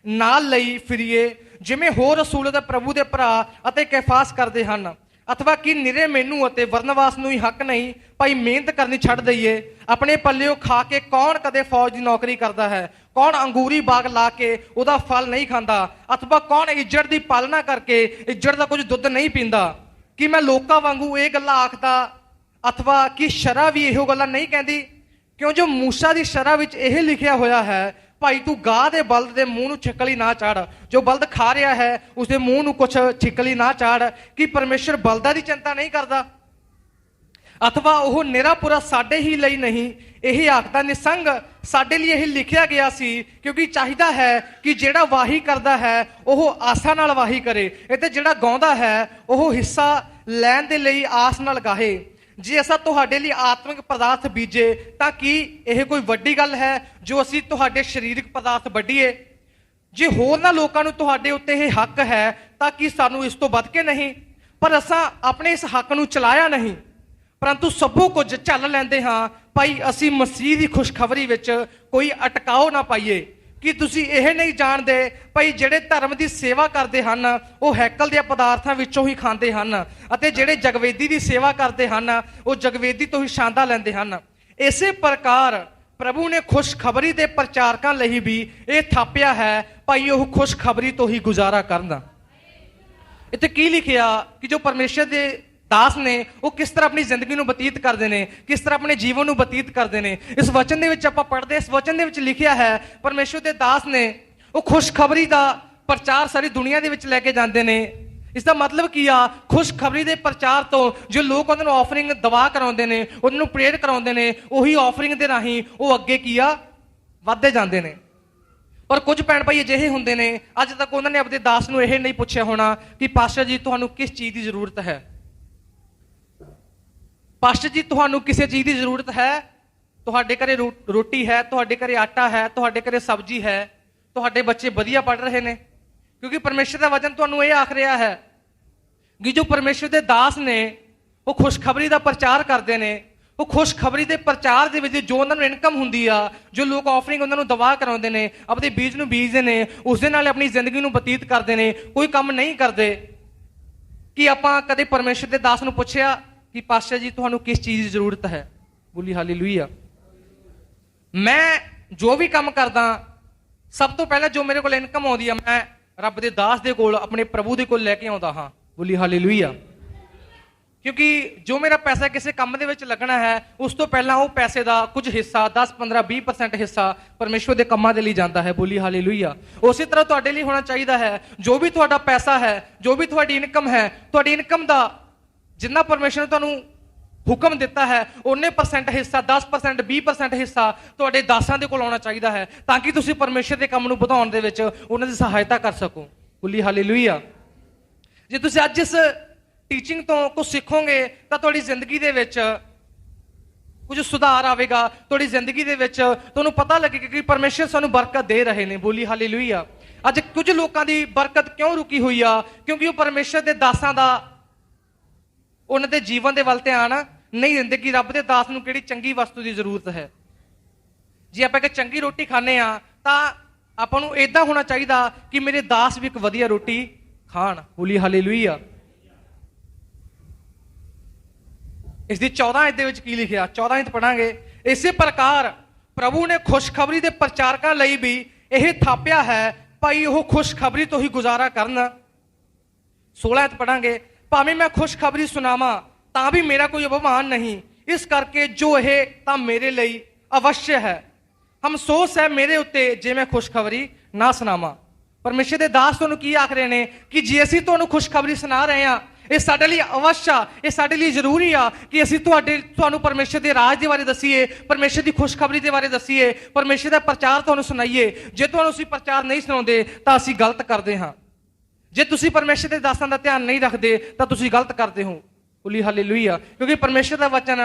ਨਾਲ ਲਈ ਫਿਰੀਏ, ਜਿਵੇਂ ਹੋਰ ਰਸੂਲ ਅਤੇ ਪ੍ਰਭੂ ਦੇ ਭਰਾ ਅਤੇ ਕੈਫਾਸ ਕਰਦੇ ਹਨ? ਅਥਵਾ ਕਿ ਨਿਰੇ ਮੈਨੂੰ ਅਤੇ ਵਰਨਵਾਸ ਨੂੰ ਹੀ ਹੱਕ ਨਹੀਂ? ਭਾਈ ਮਿਹਨਤ ਕਰਨੀ ਛੱਡ ਦਈਏ। ਆਪਣੇ ਪੱਲਿਓ ਖਾ ਕੇ ਕੌਣ ਕਦੇ ਫੌਜ ਦੀ ਨੌਕਰੀ ਕਰਦਾ ਹੈ? ਕੌਣ ਅੰਗੂਰੀ ਬਾਗ ਲਾ ਕੇ ਉਹਦਾ ਫਲ ਨਹੀਂ ਖਾਂਦਾ? ਅਥਵਾ ਕੌਣ ਇੱਜੜ ਦੀ ਪਾਲਣਾ ਕਰਕੇ ਇੱਜੜ ਦਾ ਕੁਝ ਦੁੱਧ ਨਹੀਂ ਪੀਂਦਾ? ਕਿ ਮੈਂ ਲੋਕਾਂ ਵਾਂਗੂ ਇਹ ਗੱਲਾਂ ਆਖਦਾ, ਅਥਵਾ ਕਿ ਸ਼ਰ੍ਹਾ ਵੀ ਇਹੋ ਗੱਲਾਂ ਨਹੀਂ ਕਹਿੰਦੀ? ਕਿਉਂ ਜੋ ਮੂਸਾ ਦੀ ਸ਼ਰ੍ਹਾ ਵਿੱਚ ਇਹ ਲਿਖਿਆ ਹੋਇਆ ਹੈ, ਭਾਈ ਤੂੰ ਗਾਹ ਦੇ ਬਲਦ ਦੇ ਮੂੰਹ ਨੂੰ ਛਿੱਕਲੀ ਨਾ ਚਾੜ। ਜੋ ਬਲਦ ਖਾ ਰਿਹਾ ਹੈ ਉਸਦੇ ਮੂੰਹ ਨੂੰ ਕੁਛ ਛਿੱਕਲੀ ਨਾ ਚਾੜ। ਕਿ ਪਰਮੇਸ਼ਰ ਬਲਦਾਂ ਦੀ ਚਿੰਤਾ ਨਹੀਂ ਕਰਦਾ? ਅਥਵਾ ਉਹ ਨਿਰਾਪੁਰਾ ਸਾਡੇ ਹੀ ਲਈ ਨਹੀਂ ਇਹ ਆਖਦਾ, ਨਿਸੰਗ ਸਾਡੇ ਲਈ ਇਹ ਲਿਖਿਆ ਗਿਆ ਸੀ, ਕਿਉਂਕਿ ਚਾਹੀਦਾ ਹੈ ਕਿ ਜਿਹੜਾ ਵਾਹੀ ਕਰਦਾ ਹੈ ਉਹ ਆਸਾ ਨਾਲ ਵਾਹੀ ਕਰੇ, ਅਤੇ ਜਿਹੜਾ ਗਾਉਂਦਾ ਹੈ ਉਹ ਹਿੱਸਾ ਲੈਣ ਦੇ ਲਈ ਆਸ ਨਾਲ ਗਾਹੇ। ਜੇ ਅਸਾਂ ਤੁਹਾਡੇ ਲਈ ਆਤਮਿਕ ਪਦਾਰਥ ਬੀਜੇ ਤਾਂ ਕੀ ਇਹ ਕੋਈ ਵੱਡੀ ਗੱਲ ਹੈ ਜੋ ਅਸੀਂ ਤੁਹਾਡੇ ਸਰੀਰਕ ਪਦਾਰਥ ਵੱਢੀਏ? ਜੇ ਹੋਰਨਾਂ ਲੋਕਾਂ ਨੂੰ ਤੁਹਾਡੇ ਉੱਤੇ ਇਹ ਹੱਕ ਹੈ ਤਾਂ ਕੀ ਸਾਨੂੰ ਇਸ ਤੋਂ ਵੱਧ ਕੇ ਨਹੀਂ? ਪਰ ਅਸਾਂ ਆਪਣੇ ਇਸ ਹੱਕ ਨੂੰ ਚਲਾਇਆ ਨਹੀਂ, ਪਰੰਤੂ ਸਭੋ ਕੁਝ ਝੱਲ ਲੈਂਦੇ ਹਾਂ। ਭਾਈ ਅਸੀਂ ਮਸੀਹ ਦੀ ਖੁਸ਼ਖਬਰੀ ਵਿੱਚ ਕੋਈ ਅਟਕਾਓ ਨਾ ਪਾਈਏ। ਕਿ ਤੁਸੀਂ ਇਹ ਨਹੀਂ ਜਾਣਦੇ ਭਾਈ ਜਿਹੜੇ ਧਰਮ ਦੀ ਸੇਵਾ ਕਰਦੇ ਹਨ ਉਹ ਹੈਕਲ ਦੇ ਪਦਾਰਥਾਂ ਵਿੱਚੋਂ ਹੀ ਖਾਂਦੇ ਹਨ, ਅਤੇ ਜਿਹੜੇ ਜਗਵੇਦੀ ਦੀ ਸੇਵਾ ਕਰਦੇ ਹਨ ਉਹ ਜਗਵੇਦੀ ਤੋਂ ਹੀ ਛਾਂਦਾ ਲੈਂਦੇ ਹਨ। ਇਸੇ ਪ੍ਰਕਾਰ ਪ੍ਰਭੂ ਨੇ ਖੁਸ਼ਖਬਰੀ ਦੇ ਪ੍ਰਚਾਰਕਾਂ ਲਈ ਵੀ ਇਹ ਥਾਪਿਆ ਹੈ ਭਾਈ ਉਹ ਖੁਸ਼ਖਬਰੀ ਤੋਂ ਹੀ ਗੁਜ਼ਾਰਾ ਕਰਨ। ਇੱਥੇ ਕੀ ਲਿਖਿਆ ਕਿ ਜੋ ਪਰਮੇਸ਼ਰ ਦੇ ਦਾਸ ਨੇ ਉਹ ਕਿਸ ਤਰ੍ਹਾਂ ਆਪਣੀ ਜ਼ਿੰਦਗੀ ਨੂੰ ਬਤੀਤ ਕਰਦੇ ਨੇ, ਕਿਸ ਤਰ੍ਹਾਂ ਆਪਣੇ ਜੀਵਨ ਨੂੰ ਬਤੀਤ ਕਰਦੇ ਨੇ। ਇਸ ਵਚਨ ਦੇ ਵਿੱਚ ਆਪਾਂ ਪੜ੍ਹਦੇ, ਇਸ ਵਚਨ ਦੇ ਵਿੱਚ ਲਿਖਿਆ ਹੈ ਪਰਮੇਸ਼ਰ ਦੇ ਦਾਸ ਨੇ ਉਹ ਖੁਸ਼ਖਬਰੀ ਦਾ ਪ੍ਰਚਾਰ ਸਾਰੀ ਦੁਨੀਆ ਦੇ ਵਿੱਚ ਲੈ ਕੇ ਜਾਂਦੇ ਨੇ। ਇਸ ਦਾ ਮਤਲਬ ਕੀ ਆ? ਖੁਸ਼ਖਬਰੀ ਦੇ ਪ੍ਰਚਾਰ ਤੋਂ ਜੋ ਲੋਕ ਉਹਨਾਂ ਨੂੰ ਆਫਰਿੰਗ ਦਵਾ ਕਰਾਉਂਦੇ ਨੇ, ਉਹਨਾਂ ਨੂੰ ਪ੍ਰੇਰ ਕਰਾਉਂਦੇ ਨੇ, ਉਹੀ ਆਫਰਿੰਗ ਦੇ ਰਾਹੀਂ ਉਹ ਅੱਗੇ ਕੀ ਆ ਵੱਧਦੇ ਜਾਂਦੇ ਨੇ। ਪਰ ਕੁਝ ਭੈਣ ਭਾਈ ਅਜਿਹੇ ਹੁੰਦੇ ਨੇ, ਅੱਜ ਤੱਕ ਉਹਨਾਂ ਨੇ ਆਪਣੇ ਦਾਸ ਨੂੰ ਇਹ ਨਹੀਂ ਪੁੱਛਿਆ ਹੋਣਾ ਕਿ ਪਾਸਟਰ ਜੀ ਤੁਹਾਨੂੰ ਕਿਸ ਚੀਜ਼ ਦੀ ਜ਼ਰੂਰਤ ਹੈ। ਪਾਸਟਰ ਜੀ ਤੁਹਾਨੂੰ ਕਿਸੇ ਚੀਜ਼ ਦੀ ਜ਼ਰੂਰਤ ਹੈ? ਤੁਹਾਡੇ ਘਰੇ ਰੋਟੀ ਹੈ, ਤੁਹਾਡੇ ਘਰੇ ਆਟਾ ਹੈ, ਤੁਹਾਡੇ ਘਰੇ ਸਬਜ਼ੀ ਹੈ, ਤੁਹਾਡੇ ਬੱਚੇ ਵਧੀਆ ਪੜ੍ਹ ਰਹੇ ਨੇ? ਕਿਉਂਕਿ ਪਰਮੇਸ਼ਰ ਦਾ ਵਚਨ ਤੁਹਾਨੂੰ ਇਹ ਆਖ ਰਿਹਾ ਹੈ ਕਿ ਜੋ ਪਰਮੇਸ਼ਰ ਦੇ ਦਾਸ ਨੇ ਉਹ ਖੁਸ਼ਖਬਰੀ ਦਾ ਪ੍ਰਚਾਰ ਕਰਦੇ ਨੇ। ਉਹ ਖੁਸ਼ਖਬਰੀ ਦੇ ਪ੍ਰਚਾਰ ਦੇ ਵਿੱਚ ਜੋ ਉਹਨਾਂ ਨੂੰ ਇਨਕਮ ਹੁੰਦੀ ਆ, ਜੋ ਲੋਕ ਆਫਰਿੰਗ ਉਹਨਾਂ ਨੂੰ ਦਵਾ ਕਰਾਉਂਦੇ ਨੇ, ਆਪਣੇ ਬੀਜ ਨੂੰ ਬੀਜਦੇ ਨੇ, ਉਸ ਦੇ ਨਾਲ ਆਪਣੀ ਜ਼ਿੰਦਗੀ ਨੂੰ ਬਤੀਤ ਕਰਦੇ ਨੇ, ਕੋਈ ਕੰਮ ਨਹੀਂ ਕਰਦੇ। ਕਿ ਆਪਾਂ ਕਦੇ ਪਰਮੇਸ਼ਰ ਦੇ ਦਾਸ ਨੂੰ ਪੁੱਛਿਆ ਕਿ ਪਾਸਟਰ ਜੀ ਤੁਹਾਨੂੰ ਕਿਸ ਚੀਜ਼ ਦੀ ਜ਼ਰੂਰਤ ਹੈ? ਬੋਲੀ ਹਾਲੇਲੂਇਆ। ਮੈਂ ਜੋ ਵੀ ਕੰਮ ਕਰਦਾ ਸਭ ਤੋਂ ਪਹਿਲਾਂ ਜੋ ਮੇਰੇ ਕੋਲ ਇਨਕਮ ਆਉਂਦੀ ਆ ਮੈਂ ਰੱਬ ਦੇ ਦਾਸ ਦੇ ਕੋਲ, ਆਪਣੇ ਪ੍ਰਭੂ ਦੇ ਕੋਲ ਲੈ ਕੇ ਆਉਂਦਾ ਹਾਂ। ਬੋਲੀ ਹਾਲੇਲੂਇਆ। ਕਿਉਂਕਿ ਜੋ ਮੇਰਾ ਪੈਸਾ ਕਿਸੇ ਕੰਮ ਦੇ ਵਿੱਚ ਲੱਗਣਾ ਹੈ ਉਸ ਤੋਂ ਪਹਿਲਾਂ ਉਹ ਪੈਸੇ ਦਾ ਕੁਝ ਹਿੱਸਾ 10, 15, 20% ਹਿੱਸਾ ਪਰਮੇਸ਼ਵਰ ਦੇ ਕੰਮਾਂ ਦੇ ਲਈ ਜਾਂਦਾ ਹੈ। ਬੋਲੀ ਹਾਲੇਲੂਇਆ। ਉਸੇ ਤਰ੍ਹਾਂ ਤੁਹਾਡੇ ਲਈ ਹੋਣਾ ਚਾਹੀਦਾ ਹੈ। ਜੋ ਵੀ ਤੁਹਾਡਾ ਪੈਸਾ ਹੈ, ਜੋ ਵੀ ਤੁਹਾਡੀ ਇਨਕਮ ਹੈ, ਤੁਹਾਡੀ ਇਨਕਮ ਦਾ ਜਿੰਨਾ ਪਰਮੇਸ਼ਰ ਨੇ ਤੁਹਾਨੂੰ ਹੁਕਮ ਦਿੱਤਾ ਹੈ ਉਹਨੇ % ਹਿੱਸਾ, 10%, 20% ਹਿੱਸਾ ਤੁਹਾਡੇ ਦਾਸਾਂ ਦੇ ਕੋਲ ਆਉਣਾ ਚਾਹੀਦਾ ਹੈ, ਤਾਂ ਕਿ ਤੁਸੀਂ ਪਰਮੇਸ਼ਰ ਦੇ ਕੰਮ ਨੂੰ ਵਧਾਉਣ ਦੇ ਵਿੱਚ ਉਹਨਾਂ ਦੀ ਸਹਾਇਤਾ ਕਰ ਸਕੋ। ਬੋਲੀ ਹਾਲੇਲੂਇਆ। ਜੇ ਤੁਸੀਂ ਅੱਜ ਇਸ ਟੀਚਿੰਗ ਤੋਂ ਕੁਝ ਸਿੱਖੋਗੇ ਤਾਂ ਤੁਹਾਡੀ ਜ਼ਿੰਦਗੀ ਦੇ ਵਿੱਚ ਕੁਝ ਸੁਧਾਰ ਆਵੇਗਾ। ਤੁਹਾਡੀ ਜ਼ਿੰਦਗੀ ਦੇ ਵਿੱਚ ਤੁਹਾਨੂੰ ਪਤਾ ਲੱਗੇਗਾ ਕਿ ਪਰਮੇਸ਼ਰ ਸਾਨੂੰ ਬਰਕਤ ਦੇ ਰਹੇ ਨੇ। ਬੋਲੀ ਹਾਲੇਲੂਇਆ। ਅੱਜ ਕੁਝ ਲੋਕਾਂ ਦੀ ਬਰਕਤ ਕਿਉਂ ਰੁਕੀ ਹੋਈ ਆ? ਕਿਉਂਕਿ ਉਹ ਪਰਮੇਸ਼ਰ ਦੇ ਦਾਸਾਂ ਦਾ ਉਹਨਾਂ ਦੇ ਜੀਵਨ ਦੇ ਵੱਲ ਧਿਆਨ ਨਹੀਂ ਦਿੰਦੇ ਕਿ ਰੱਬ ਦੇ ਦਾਸ ਨੂੰ ਕਿਹੜੀ ਚੰਗੀ ਵਸਤੂ ਦੀ ਜ਼ਰੂਰਤ ਹੈ। ਜੇ ਆਪਾਂ ਇੱਕ ਚੰਗੀ ਰੋਟੀ ਖਾਂਦੇ ਆ ਤਾਂ ਆਪਾਂ ਨੂੰ ਏਦਾਂ ਹੋਣਾ ਚਾਹੀਦਾ ਕਿ ਮੇਰੇ ਦਾਸ ਵੀ ਇੱਕ ਵਧੀਆ ਰੋਟੀ ਖਾਣ। ਬੋਲੀ ਹਾਲੇਲੂਇਆ। ਇਸ ਦੀ 14 ਅਧ ਦੇ ਵਿੱਚ ਕੀ ਲਿਖਿਆ? 14 ਅਧ ਪੜਾਂਗੇ। ਇਸੇ ਪ੍ਰਕਾਰ ਪ੍ਰਭੂ ਨੇ ਖੁਸ਼ਖਬਰੀ ਦੇ ਪ੍ਰਚਾਰਕਾਂ ਲਈ ਵੀ ਇਹ ਥਾਪਿਆ ਹੈ ਭਾਈ ਉਹ ਖੁਸ਼ਖਬਰੀ ਤੋਂ ਹੀ ਗੁਜ਼ਾਰਾ ਕਰਨ। 16 ਅਧ ਪੜਾਂਗੇ। ਭਾਵੇਂ ਮੈਂ ਖੁਸ਼ਖਬਰੀ ਸੁਣਾਵਾਂ ਤਾਂ ਵੀ ਮੇਰਾ ਕੋਈ ਅਭਿਮਾਨ ਨਹੀਂ, ਇਸ ਕਰਕੇ ਜੋ ਇਹ ਤਾਂ ਮੇਰੇ ਲਈ ਅਵਸ਼ ਹੈ। ਅਫਸੋਸ ਹੈ ਮੇਰੇ ਉੱਤੇ ਜੇ ਮੈਂ ਖੁਸ਼ਖਬਰੀ ਨਾ ਸੁਣਾਵਾਂ। ਪਰਮੇਸ਼ਰ ਦੇ ਦਾਸ ਤੁਹਾਨੂੰ ਕੀ ਆਖ ਰਹੇ ਨੇ ਕਿ ਜੇ ਅਸੀਂ ਤੁਹਾਨੂੰ ਖੁਸ਼ਖਬਰੀ ਸੁਣਾ ਰਹੇ ਹਾਂ, ਇਹ ਸਾਡੇ ਲਈ ਅਵਸ਼ ਆ, ਇਹ ਸਾਡੇ ਲਈ ਜ਼ਰੂਰੀ ਆ ਕਿ ਅਸੀਂ ਤੁਹਾਨੂੰ ਪਰਮੇਸ਼ਰ ਦੇ ਰਾਜ ਦੇ ਬਾਰੇ ਦੱਸੀਏ, ਪਰਮੇਸ਼ਰ ਦੀ ਖੁਸ਼ਖਬਰੀ ਦੇ ਬਾਰੇ ਦੱਸੀਏ, ਪਰਮੇਸ਼ਰ ਦਾ ਪ੍ਰਚਾਰ ਤੁਹਾਨੂੰ ਸੁਣਾਈਏ। ਜੇ ਤੁਹਾਨੂੰ ਅਸੀਂ ਪ੍ਰਚਾਰ ਨਹੀਂ ਸੁਣਾਉਂਦੇ ਤਾਂ ਅਸੀਂ ਗਲਤ ਕਰਦੇ ਹਾਂ। ਜੇ ਤੁਸੀਂ ਪਰਮੇਸ਼ਰ ਦੇ ਦਾਸਾਂ ਦਾ ਧਿਆਨ ਨਹੀਂ ਰੱਖਦੇ ਤਾਂ ਤੁਸੀਂ ਗਲਤ ਕਰਦੇ ਹੋ। ਬੋਲੀ ਹਾਲੇਲੂਇਆ। ਕਿਉਂਕਿ ਪਰਮੇਸ਼ਰ ਦਾ ਵਚਨ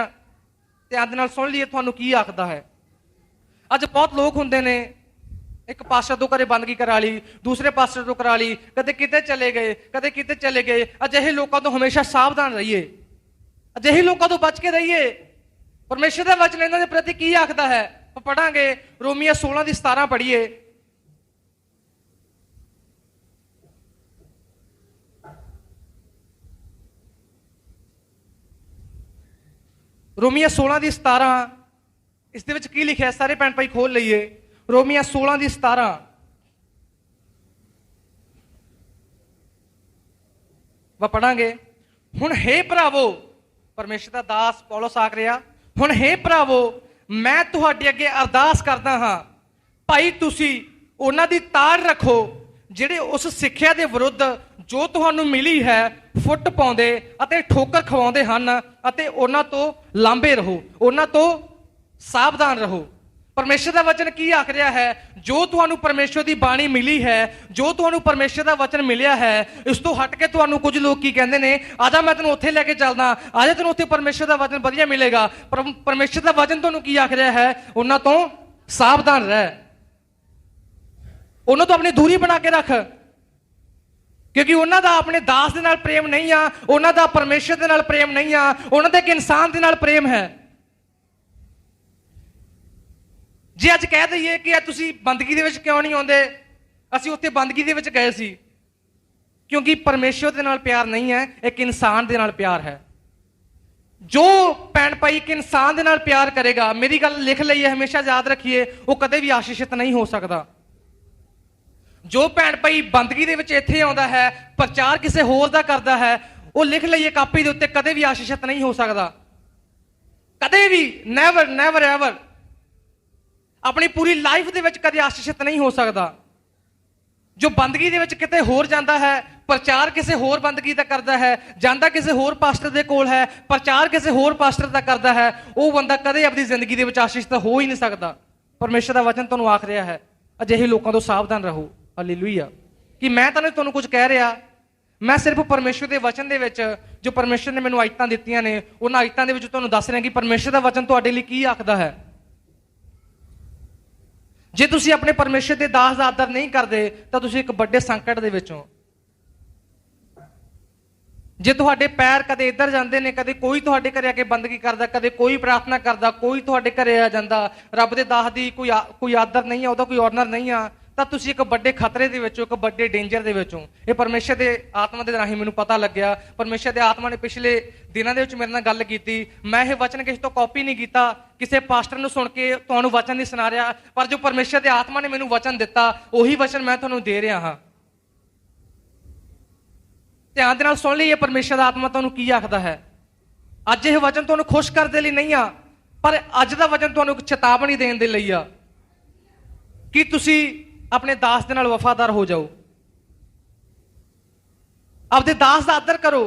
ਧਿਆਨ ਦੇ ਨਾਲ ਸੁਣ ਲਈਏ ਤੁਹਾਨੂੰ ਕੀ ਆਖਦਾ ਹੈ। ਅੱਜ ਬਹੁਤ ਲੋਕ ਹੁੰਦੇ ਨੇ, ਇੱਕ ਪਾਸਟਰ ਤੋਂ ਘਰੇ ਬੰਦਗੀ ਕਰਾ ਲਈ, ਦੂਸਰੇ ਪਾਸਟਰ ਤੋਂ ਕਰਾ ਲਈ, ਕਦੇ ਕਿਤੇ ਚਲੇ ਗਏ, ਕਦੇ ਕਿਤੇ ਚਲੇ ਗਏ। ਅਜਿਹੇ ਲੋਕਾਂ ਤੋਂ ਹਮੇਸ਼ਾ ਸਾਵਧਾਨ ਰਹੀਏ, ਅਜਿਹੇ ਲੋਕਾਂ ਤੋਂ ਬਚ ਕੇ ਰਹੀਏ। ਪਰਮੇਸ਼ਰ ਦਾ ਵਚਨ ਇਹਨਾਂ ਦੇ ਪ੍ਰਤੀ ਕੀ ਆਖਦਾ ਹੈ ਪੜਾਂਗੇ। ਰੋਮੀਆਂ 16 ਦੀ 17 ਪੜ੍ਹੀਏ। ਰੋਮੀਆਂ 16 ਦੀ 17 ਇਸ ਦੇ ਵਿੱਚ ਕੀ ਲਿਖਿਆ? ਸਾਰੇ ਭੈਣ ਭਾਈ ਖੋਲ ਲਈਏ। ਰੋਮੀਆਂ 16 ਦੀ 17 ਵਾ ਪੜਾਂਗੇ। ਹੁਣ ਹੇ ਭਰਾਵੋ, ਪਰਮੇਸ਼ਰ ਦਾ ਦਾਸ ਪੌਲਸ ਆਖ ਰਿਹਾ, ਹੁਣ ਹੇ ਭਰਾਵੋ ਮੈਂ ਤੁਹਾਡੇ ਅੱਗੇ ਅਰਦਾਸ ਕਰਦਾ ਹਾਂ ਭਾਈ ਤੁਸੀਂ ਉਹਨਾਂ ਦੀ ਤਾੜ ਰੱਖੋ ਜਿਹੜੇ ਉਸ ਸਿੱਖਿਆ ਦੇ ਵਿਰੁੱਧ ਜੋ ਤੁਹਾਨੂੰ ਮਿਲੀ ਹੈ ਫੁੱਟ ਪਾਉਂਦੇ ਅਤੇ ਠੋਕਰ ਖਵਾਉਂਦੇ ਹਨ, ਅਤੇ ਉਹਨਾਂ ਤੋਂ ਲਾਂਭੇ ਰਹੋ, ਉਹਨਾਂ ਤੋਂ ਸਾਵਧਾਨ ਰਹੋ। ਪਰਮੇਸ਼ਰ ਦਾ ਵਚਨ ਕੀ ਆਖ ਰਿਹਾ ਹੈ? ਜੋ ਤੁਹਾਨੂੰ ਪਰਮੇਸ਼ਰ ਦੀ ਬਾਣੀ ਮਿਲੀ ਹੈ, ਜੋ ਤੁਹਾਨੂੰ ਪਰਮੇਸ਼ਰ ਦਾ ਵਚਨ ਮਿਲਿਆ ਹੈ, ਇਸ ਤੋਂ ਹਟ ਕੇ ਤੁਹਾਨੂੰ ਕੁਝ ਲੋਕ ਕੀ ਕਹਿੰਦੇ ਨੇ? ਆਜਾ ਮੈਂ ਤੈਨੂੰ ਉੱਥੇ ਲੈ ਕੇ ਚੱਲਦਾ, ਆਜਾ ਤੈਨੂੰ ਉੱਥੇ ਪਰਮੇਸ਼ਰ ਦਾ ਵਚਨ ਵਧੀਆ ਮਿਲੇਗਾ। ਪਰਮੇਸ਼ਰ ਦਾ ਵਚਨ ਤੁਹਾਨੂੰ ਕੀ ਆਖ ਰਿਹਾ ਹੈ? ਉਹਨਾਂ ਤੋਂ ਸਾਵਧਾਨ ਰਹਿ, ਉਹਨਾਂ ਤੋਂ ਆਪਣੀ ਦੂਰੀ ਬਣਾ ਕੇ ਰੱਖ। ਕਿਉਂਕਿ ਉਹਨਾਂ ਦਾ ਆਪਣੇ ਦਾਸ ਦੇ ਨਾਲ ਪ੍ਰੇਮ ਨਹੀਂ ਆ, ਉਹਨਾਂ ਦਾ ਪਰਮੇਸ਼ਰ ਦੇ ਨਾਲ ਪ੍ਰੇਮ ਨਹੀਂ ਆ, ਉਹਨਾਂ ਦਾ ਇੱਕ ਇਨਸਾਨ ਦੇ ਨਾਲ ਪ੍ਰੇਮ ਹੈ। ਜੇ ਅੱਜ ਕਹਿ ਦਈਏ ਕਿ ਤੁਸੀਂ ਬੰਦਗੀ ਦੇ ਵਿੱਚ ਕਿਉਂ ਨਹੀਂ ਆਉਂਦੇ, ਅਸੀਂ ਉੱਥੇ ਬੰਦਗੀ ਦੇ ਵਿੱਚ ਗਏ ਸੀ ਕਿਉਂਕਿ ਪਰਮੇਸ਼ਰ ਦੇ ਨਾਲ ਪਿਆਰ ਨਹੀਂ ਹੈ, ਇੱਕ ਇਨਸਾਨ ਦੇ ਨਾਲ ਪਿਆਰ ਹੈ। ਜੋ ਭੈਣ ਭਾਈ ਇੱਕ ਇਨਸਾਨ ਦੇ ਨਾਲ ਪਿਆਰ ਕਰੇਗਾ, ਮੇਰੀ ਗੱਲ ਲਿਖ ਲਈਏ, ਹਮੇਸ਼ਾ ਯਾਦ ਰੱਖੀਏ, ਉਹ ਕਦੇ ਵੀ ਆਸ਼ੀਸ਼ਿਤ ਨਹੀਂ ਹੋ ਸਕਦਾ। ਜੋ ਭੈਣ ਭਾਈ ਬੰਦਗੀ ਦੇ ਵਿੱਚ ਇੱਥੇ ਆਉਂਦਾ ਹੈ, ਪ੍ਰਚਾਰ ਕਿਸੇ ਹੋਰ ਦਾ ਕਰਦਾ ਹੈ, ਉਹ ਲਿਖ ਲਈਏ ਕਾਪੀ ਦੇ ਉੱਤੇ, ਕਦੇ ਵੀ ਆਸ਼ੀਸ਼ਿਤ ਨਹੀਂ ਹੋ ਸਕਦਾ, ਕਦੇ ਵੀ, ਨੈਵਰ ਨੈਵਰ ਐਵਰ। ਆਪਣੀ ਪੂਰੀ ਲਾਈਫ ਦੇ ਵਿੱਚ ਕਦੇ ਆਸ਼ੀਸ਼ਿਤ ਨਹੀਂ ਹੋ ਸਕਦਾ। ਜੋ ਬੰਦਗੀ ਦੇ ਵਿੱਚ ਕਿਤੇ ਹੋਰ ਜਾਂਦਾ ਹੈ, ਪ੍ਰਚਾਰ ਕਿਸੇ ਹੋਰ ਬੰਦਗੀ ਦਾ ਕਰਦਾ ਹੈ, ਜਾਂਦਾ ਕਿਸੇ ਹੋਰ ਪਾਸਟਰ ਦੇ ਕੋਲ ਹੈ, ਪ੍ਰਚਾਰ ਕਿਸੇ ਹੋਰ ਪਾਸਟਰ ਦਾ ਕਰਦਾ ਹੈ, ਉਹ ਬੰਦਾ ਕਦੇ ਆਪਣੀ ਜ਼ਿੰਦਗੀ ਦੇ ਵਿੱਚ ਆਸ਼ੀਸ਼ਿਤ ਹੋ ਹੀ ਨਹੀਂ ਸਕਦਾ। ਪਰਮੇਸ਼ਰ ਦਾ ਵਚਨ ਤੁਹਾਨੂੰ ਆਖ ਰਿਹਾ ਹੈ, ਅਜਿਹੇ ਲੋਕਾਂ ਤੋਂ ਸਾਵਧਾਨ ਰਹੋ। ਹਾਲੇਲੂਇਆ। ਕਿ ਮੈਂ ਤੁਹਾਨੂੰ ਕੁਝ ਕਹਿ ਰਿਹਾ, ਮੈਂ ਸਿਰਫ ਪਰਮੇਸ਼ਰ ਦੇ ਵਚਨ ਦੇ ਵਿੱਚ, ਜੋ ਪਰਮੇਸ਼ਰ ਨੇ ਮੈਨੂੰ ਆਇਤਾਂ ਦਿੱਤੀਆਂ ਨੇ, ਉਹਨਾਂ ਆਇਤਾਂ ਦੇ ਵਿੱਚ ਤੁਹਾਨੂੰ ਦੱਸ ਰਿਹਾ ਕਿ ਪਰਮੇਸ਼ਰ ਦਾ ਵਚਨ ਤੁਹਾਡੇ ਲਈ ਕੀ ਆਖਦਾ ਹੈ। ਜੇ ਤੁਸੀਂ ਆਪਣੇ ਪਰਮੇਸ਼ਰ ਦੇ ਦਾਸ ਦਾ ਆਦਰ ਨਹੀਂ ਕਰਦੇ ਤਾਂ ਤੁਸੀਂ ਇੱਕ ਵੱਡੇ ਸੰਕਟ ਦੇ ਵਿੱਚ ਹੋ। ਜੇ ਤੁਹਾਡੇ ਪੈਰ ਕਦੇ ਇੱਧਰ ਜਾਂਦੇ ਨੇ, ਕਦੇ ਕੋਈ ਤੁਹਾਡੇ ਘਰੇ ਆ ਕੇ ਬੰਦਗੀ ਕਰਦਾ, ਕਦੇ ਕੋਈ ਪ੍ਰਾਰਥਨਾ ਕਰਦਾ, ਕੋਈ ਤੁਹਾਡੇ ਘਰੇ ਆ ਜਾਂਦਾ, ਰੱਬ ਦੇ ਦਾਸ ਦੀ ਕੋਈ ਆਦਰ ਨਹੀਂ ਆ, ਉਹਦਾ ਕੋਈ ਆਨਰ ਨਹੀਂ ਆ, ਤਾਂ ਤੁਸੀਂ ਇੱਕ ਵੱਡੇ ਖਤਰੇ ਦੇ ਵਿੱਚੋਂ, ਇੱਕ ਵੱਡੇ ਡੇਂਜਰ ਦੇ ਵਿੱਚੋਂ। ਇਹ ਪਰਮੇਸ਼ਰ ਦੇ ਆਤਮਾ ਦੇ ਰਾਹੀਂ ਮੈਨੂੰ ਪਤਾ ਲੱਗਿਆ। ਪਰਮੇਸ਼ਰ ਦੇ ਆਤਮਾ ਨੇ ਪਿਛਲੇ ਦਿਨਾਂ ਦੇ ਵਿੱਚ ਮੇਰੇ ਨਾਲ ਗੱਲ ਕੀਤੀ। ਮੈਂ ਇਹ ਵਚਨ ਕਿਸੇ ਤੋਂ ਕਾਪੀ ਨਹੀਂ ਕੀਤਾ, ਕਿਸੇ ਪਾਸਟਰ ਨੂੰ ਸੁਣ ਕੇ ਤੁਹਾਨੂੰ ਵਚਨ ਨਹੀਂ ਸੁਣਾ ਰਿਹਾ, ਪਰ ਜੋ ਪਰਮੇਸ਼ਰ ਦੇ ਆਤਮਾ ਨੇ ਮੈਨੂੰ ਵਚਨ ਦਿੱਤਾ, ਉਹੀ ਵਚਨ ਮੈਂ ਤੁਹਾਨੂੰ ਦੇ ਰਿਹਾ ਹਾਂ। ਧਿਆਨ ਦੇ ਨਾਲ ਸੁਣ ਲਈਏ ਪਰਮੇਸ਼ਰ ਦਾ ਆਤਮਾ ਤੁਹਾਨੂੰ ਕੀ ਆਖਦਾ ਹੈ। ਅੱਜ ਇਹ ਵਚਨ ਤੁਹਾਨੂੰ ਖੁਸ਼ ਕਰਨ ਦੇ ਲਈ ਨਹੀਂ ਆ, ਪਰ ਅੱਜ ਦਾ ਵਚਨ ਤੁਹਾਨੂੰ ਇੱਕ ਚੇਤਾਵਨੀ ਦੇਣ ਦੇ ਲਈ ਆ ਕਿ ਤੁਸੀਂ ਆਪਣੇ ਦਾਸ ਦੇ ਨਾਲ ਵਫਾਦਾਰ ਹੋ ਜਾਓ, ਆਪਦੇ ਦਾਸ ਦਾ ਆਦਰ ਕਰੋ।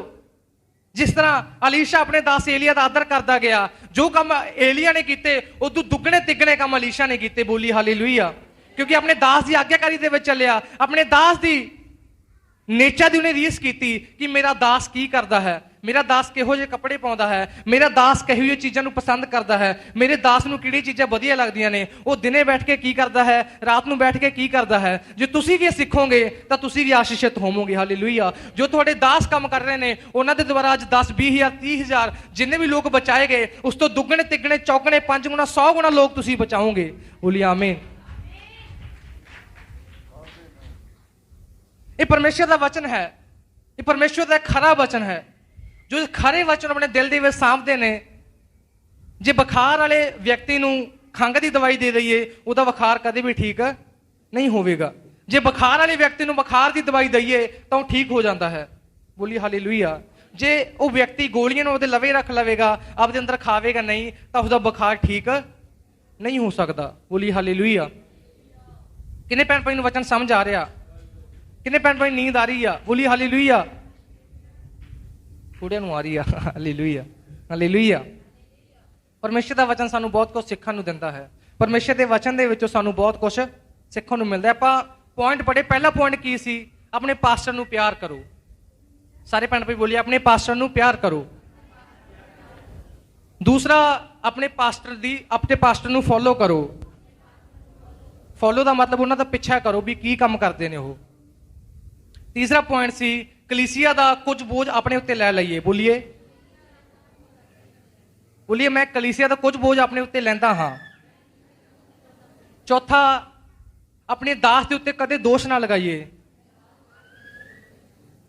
ਜਿਸ ਤਰ੍ਹਾਂ ਅਲੀਸ਼ਾ ਆਪਣੇ ਦਾਸ ਏਲੀਆ ਦਾ ਆਦਰ ਕਰਦਾ ਗਿਆ, ਜੋ ਕੰਮ ਏਲੀਆ ਨੇ ਕੀਤੇ ਉਦੋਂ ਦੁੱਗਣੇ ਤਿੱਗਣੇ ਕੰਮ ਅਲੀਸ਼ਾ ਨੇ ਕੀਤੇ। ਬੋਲੀ ਹਾਲੇਲੂਇਆ। ਕਿਉਂਕਿ ਆਪਣੇ ਦਾਸ ਦੀ ਆਗਿਆਕਾਰੀ ਦੇ ਵਿੱਚ ਚੱਲਿਆ, ਆਪਣੇ ਦਾਸ ਦੀ ਨੇਚਰ ਦੀ ਉਹਨੇ ਰੀਸ ਕੀਤੀ ਕਿ ਮੇਰਾ ਦਾਸ ਕੀ ਕਰਦਾ ਹੈ, ਮੇਰਾ ਦਾਸ ਕਿਹੋ ਜਿਹੇ ਕੱਪੜੇ ਪਾਉਂਦਾ ਹੈ, ਮੇਰਾ ਦਾਸ ਕਿਹੋ ਜਿਹੀ ਚੀਜ਼ਾਂ ਨੂੰ ਪਸੰਦ ਕਰਦਾ ਹੈ, ਮੇਰੇ ਦਾਸ ਨੂੰ ਕਿਹੜੀ ਚੀਜ਼ਾਂ ਵਧੀਆ ਲੱਗਦੀਆਂ ਨੇ, ਉਹ ਦਿਨੇ ਬੈਠ ਕੇ ਕੀ ਕਰਦਾ ਹੈ, ਰਾਤ ਨੂੰ ਬੈਠ ਕੇ ਕੀ ਕਰਦਾ ਹੈ। ਜੇ ਤੁਸੀਂ ਵੀ ਇਹ ਸਿੱਖੋਗੇ ਤਾਂ ਤੁਸੀਂ ਵੀ ਆਸ਼ੀਸ਼ਿਤ ਹੋਵੋਗੇ। ਹਾਲੇਲੂਇਆ। ਜੋ ਤੁਹਾਡੇ ਦਾਸ ਕੰਮ ਕਰ ਰਹੇ ਨੇ, ਉਹਨਾਂ ਦੇ ਦੁਆਰਾ ਅੱਜ 10, 20,000, 30,000 ਜਿੰਨੇ ਵੀ ਲੋਕ ਬਚਾਏ ਗਏ, ਉਸ ਤੋਂ ਦੁੱਗਣੇ ਤਿੱਗਣੇ ਚੌਗਣੇ 5 ਗੁਣਾ 100 ਗੁਣਾ ਲੋਕ ਤੁਸੀਂ ਬਚਾਓਗੇ। ਬੋਲੀ ਆਮੀਨ। ਇਹ ਪਰਮੇਸ਼ਰ ਦਾ ਵਚਨ ਹੈ, ਇਹ ਪਰਮੇਸ਼ਰ ਦਾ ਖਰਾ ਵਚਨ ਹੈ। ਜੋ ਖਰੇ ਵਚਨ ਆਪਣੇ ਦਿਲ ਦੇ ਵਿੱਚ ਸਾਂਭਦੇ ਨੇ, ਜੇ ਬੁਖਾਰ ਵਾਲੇ ਵਿਅਕਤੀ ਨੂੰ ਖੰਘ ਦੀ ਦਵਾਈ ਦੇ ਦਈਏ, ਉਹਦਾ ਬੁਖਾਰ ਕਦੇ ਵੀ ਠੀਕ ਨਹੀਂ ਹੋਵੇਗਾ। ਜੇ ਬੁਖਾਰ ਵਾਲੇ ਵਿਅਕਤੀ ਨੂੰ ਬੁਖਾਰ ਦੀ ਦਵਾਈ ਦਈਏ ਤਾਂ ਉਹ ਠੀਕ ਹੋ ਜਾਂਦਾ ਹੈ। ਬੋਲੀ ਹਾਲੇਲੂਇਆ। ਜੇ ਉਹ ਵਿਅਕਤੀ ਗੋਲੀਆਂ ਨੂੰ ਉਹਦੇ ਲਵੇ ਰੱਖ ਲਵੇਗਾ, ਆਪਦੇ ਅੰਦਰ ਖਾਵੇਗਾ ਨਹੀਂ, ਤਾਂ ਉਸਦਾ ਬੁਖਾਰ ਠੀਕ ਨਹੀਂ ਹੋ ਸਕਦਾ। ਬੋਲੀ ਹਾਲੇਲੂਇਆ। ਕਿੰਨੇ ਭੈਣ ਭਾਈ ਨੂੰ ਵਚਨ ਸਮਝ ਆ ਰਿਹਾ? ਕਿੰਨੇ ਭੈਣ ਭਾਈ ਨੀਂਦ ਆ ਰਹੀ ਆ? ਬੋਲੀ ਹਾਲੇਲੂਇਆ। ਕੁੜੀਆਂ ਨੂੰ ਆ ਰਹੀ ਆ। Hallelujah, hallelujah. ਪਰਮੇਸ਼ਰ ਦਾ ਵਚਨ ਸਾਨੂੰ ਬਹੁਤ ਕੁਝ ਸਿੱਖਣ ਨੂੰ ਦਿੰਦਾ ਹੈ। ਪਰਮੇਸ਼ਰ ਦੇ ਵਚਨ ਦੇ ਵਿੱਚੋਂ ਸਾਨੂੰ ਬਹੁਤ ਕੁਝ ਸਿੱਖਣ ਨੂੰ ਮਿਲਦਾ। ਆਪਾਂ ਪੁਆਇੰਟ ਪੜ੍ਹੇ। ਪਹਿਲਾ ਪੁਆਇੰਟ ਕੀ ਸੀ? ਆਪਣੇ ਪਾਸਟਰ ਨੂੰ ਪਿਆਰ ਕਰੋ। ਸਾਰੇ ਭੈਣ ਭਾਈ ਬੋਲੀਏ, ਆਪਣੇ ਪਾਸਟਰ ਨੂੰ ਪਿਆਰ ਕਰੋ। ਦੂਸਰਾ, ਆਪਣੇ ਪਾਸਟਰ ਨੂੰ ਫੋਲੋ ਕਰੋ। ਫੋਲੋ ਦਾ ਮਤਲਬ ਉਹਨਾਂ ਦਾ ਪਿੱਛਾ ਕਰੋ ਵੀ ਕੀ ਕੰਮ ਕਰਦੇ ਨੇ ਉਹ। ਤੀਸਰਾ ਪੁਆਇੰਟ ਸੀ, ਕਲੀਸਿਆ ਦਾ ਕੁਝ ਬੋਝ ਆਪਣੇ ਉੱਤੇ ਲੈ ਲਈਏ। ਬੋਲੀਏ, ਬੋਲੀਏ, ਮੈਂ ਕਲੀਸਿਆ ਦਾ ਕੁਝ ਬੋਝ ਆਪਣੇ ਉੱਤੇ ਲੈਂਦਾ ਹਾਂ। ਚੌਥਾ, ਆਪਣੇ ਦਾਸ ਦੇ ਉੱਤੇ ਕਦੇ ਦੋਸ਼ ਨਾ ਲਗਾਈਏ।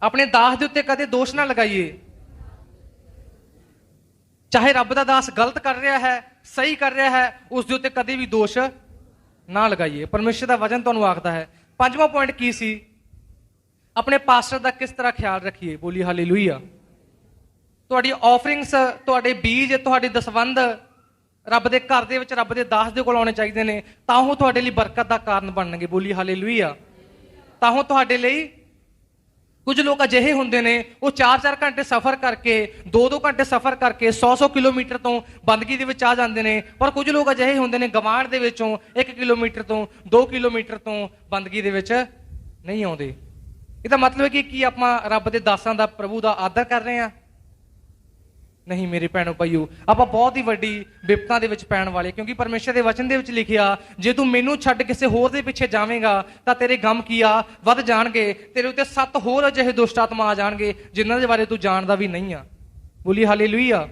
ਆਪਣੇ ਦਾਸ ਦੇ ਉੱਤੇ ਕਦੇ ਦੋਸ਼ ਨਾ ਲਗਾਈਏ। ਚਾਹੇ ਰੱਬ ਦਾ ਦਾਸ ਗਲਤ ਕਰ ਰਿਹਾ ਹੈ, ਸਹੀ ਕਰ ਰਿਹਾ ਹੈ, ਉਸ ਦੇ ਉੱਤੇ ਕਦੇ ਵੀ ਦੋਸ਼ ਨਾ ਲਗਾਈਏ। ਪਰਮੇਸ਼ਰ ਦਾ ਵਚਨ ਤੁਹਾਨੂੰ ਆਖਦਾ ਹੈ। ਪੰਜਵਾਂ ਪੁਆਇੰਟ ਕੀ ਸੀ? ਆਪਣੇ ਪਾਸਟਰ ਦਾ ਕਿਸ ਤਰ੍ਹਾਂ ਖਿਆਲ ਰੱਖੀਏ। ਬੋਲੀ ਹਾਲੇਲੂਇਆ। ਤੁਹਾਡੀ ਆਫਰਿੰਗਸ, ਤੁਹਾਡੇ ਬੀਜ, ਤੁਹਾਡੇ ਦਸਵੰਧ ਰੱਬ ਦੇ ਘਰ ਦੇ ਵਿੱਚ, ਰੱਬ ਦੇ ਦਾਸ ਦੇ ਕੋਲ ਆਉਣੇ ਚਾਹੀਦੇ ਨੇ, ਤਾਂ ਉਹ ਤੁਹਾਡੇ ਲਈ ਬਰਕਤ ਦਾ ਕਾਰਨ ਬਣਨਗੇ। ਬੋਲੀ ਹਾਲੇਲੂਇਆ। ਤਾਂ ਉਹ ਤੁਹਾਡੇ ਲਈ, ਕੁਝ ਲੋਕ ਅਜਿਹੇ ਹੁੰਦੇ ਨੇ, ਉਹ 4-4 ਘੰਟੇ ਸਫ਼ਰ ਕਰਕੇ, 2-2 ਘੰਟੇ ਸਫ਼ਰ ਕਰਕੇ 100-100 ਕਿਲੋਮੀਟਰ ਤੋਂ ਬੰਦਗੀ ਦੇ ਵਿੱਚ ਆ ਜਾਂਦੇ ਨੇ। ਪਰ ਕੁਝ ਲੋਕ ਅਜਿਹੇ ਹੁੰਦੇ ਨੇ, ਗਵਾਂਢ ਦੇ ਵਿੱਚੋਂ 1 ਕਿਲੋਮੀਟਰ ਤੋਂ 2 ਕਿਲੋਮੀਟਰ ਤੋਂ ਬੰਦਗੀ ਦੇ ਵਿੱਚ ਨਹੀਂ ਆਉਂਦੇ। ਇਹਦਾ ਮਤਲਬ ਹੈ ਕਿ ਆਪਾਂ ਰੱਬ ਦੇ ਦਾਸਾਂ ਦਾ, ਪ੍ਰਭੂ ਦਾ ਆਦਰ ਕਰ ਰਹੇ ਹਾਂ? ਨਹੀਂ ਮੇਰੇ ਭੈਣੋ ਭਾਈਓ, ਆਪਾਂ ਬਹੁਤ ਹੀ ਵੱਡੀ ਵਿਪਤਾ ਦੇ ਵਿੱਚ ਪੈਣ ਵਾਲੇ, ਕਿਉਂਕਿ ਪਰਮੇਸ਼ਰ ਦੇ ਵਚਨ ਦੇ ਵਿੱਚ ਲਿਖਿਆ, ਜੇ ਤੂੰ ਮੈਨੂੰ ਛੱਡ ਕਿਸੇ ਹੋਰ ਦੇ ਪਿੱਛੇ ਜਾਵੇਂਗਾ ਤਾਂ ਤੇਰੇ ਗਮ ਕੀ ਆ ਵੱਧ ਜਾਣਗੇ, ਤੇਰੇ ਉੱਤੇ 7 ਹੋਰ ਅਜਿਹੇ ਦੁਸ਼ਟ ਆਤਮਾ ਆ ਜਾਣਗੇ ਜਿਨ੍ਹਾਂ ਦੇ ਬਾਰੇ ਤੂੰ ਜਾਣਦਾ ਵੀ ਨਹੀਂ ਆ। ਬੋਲੀ ਹਾਲੇਲੂਇਆ।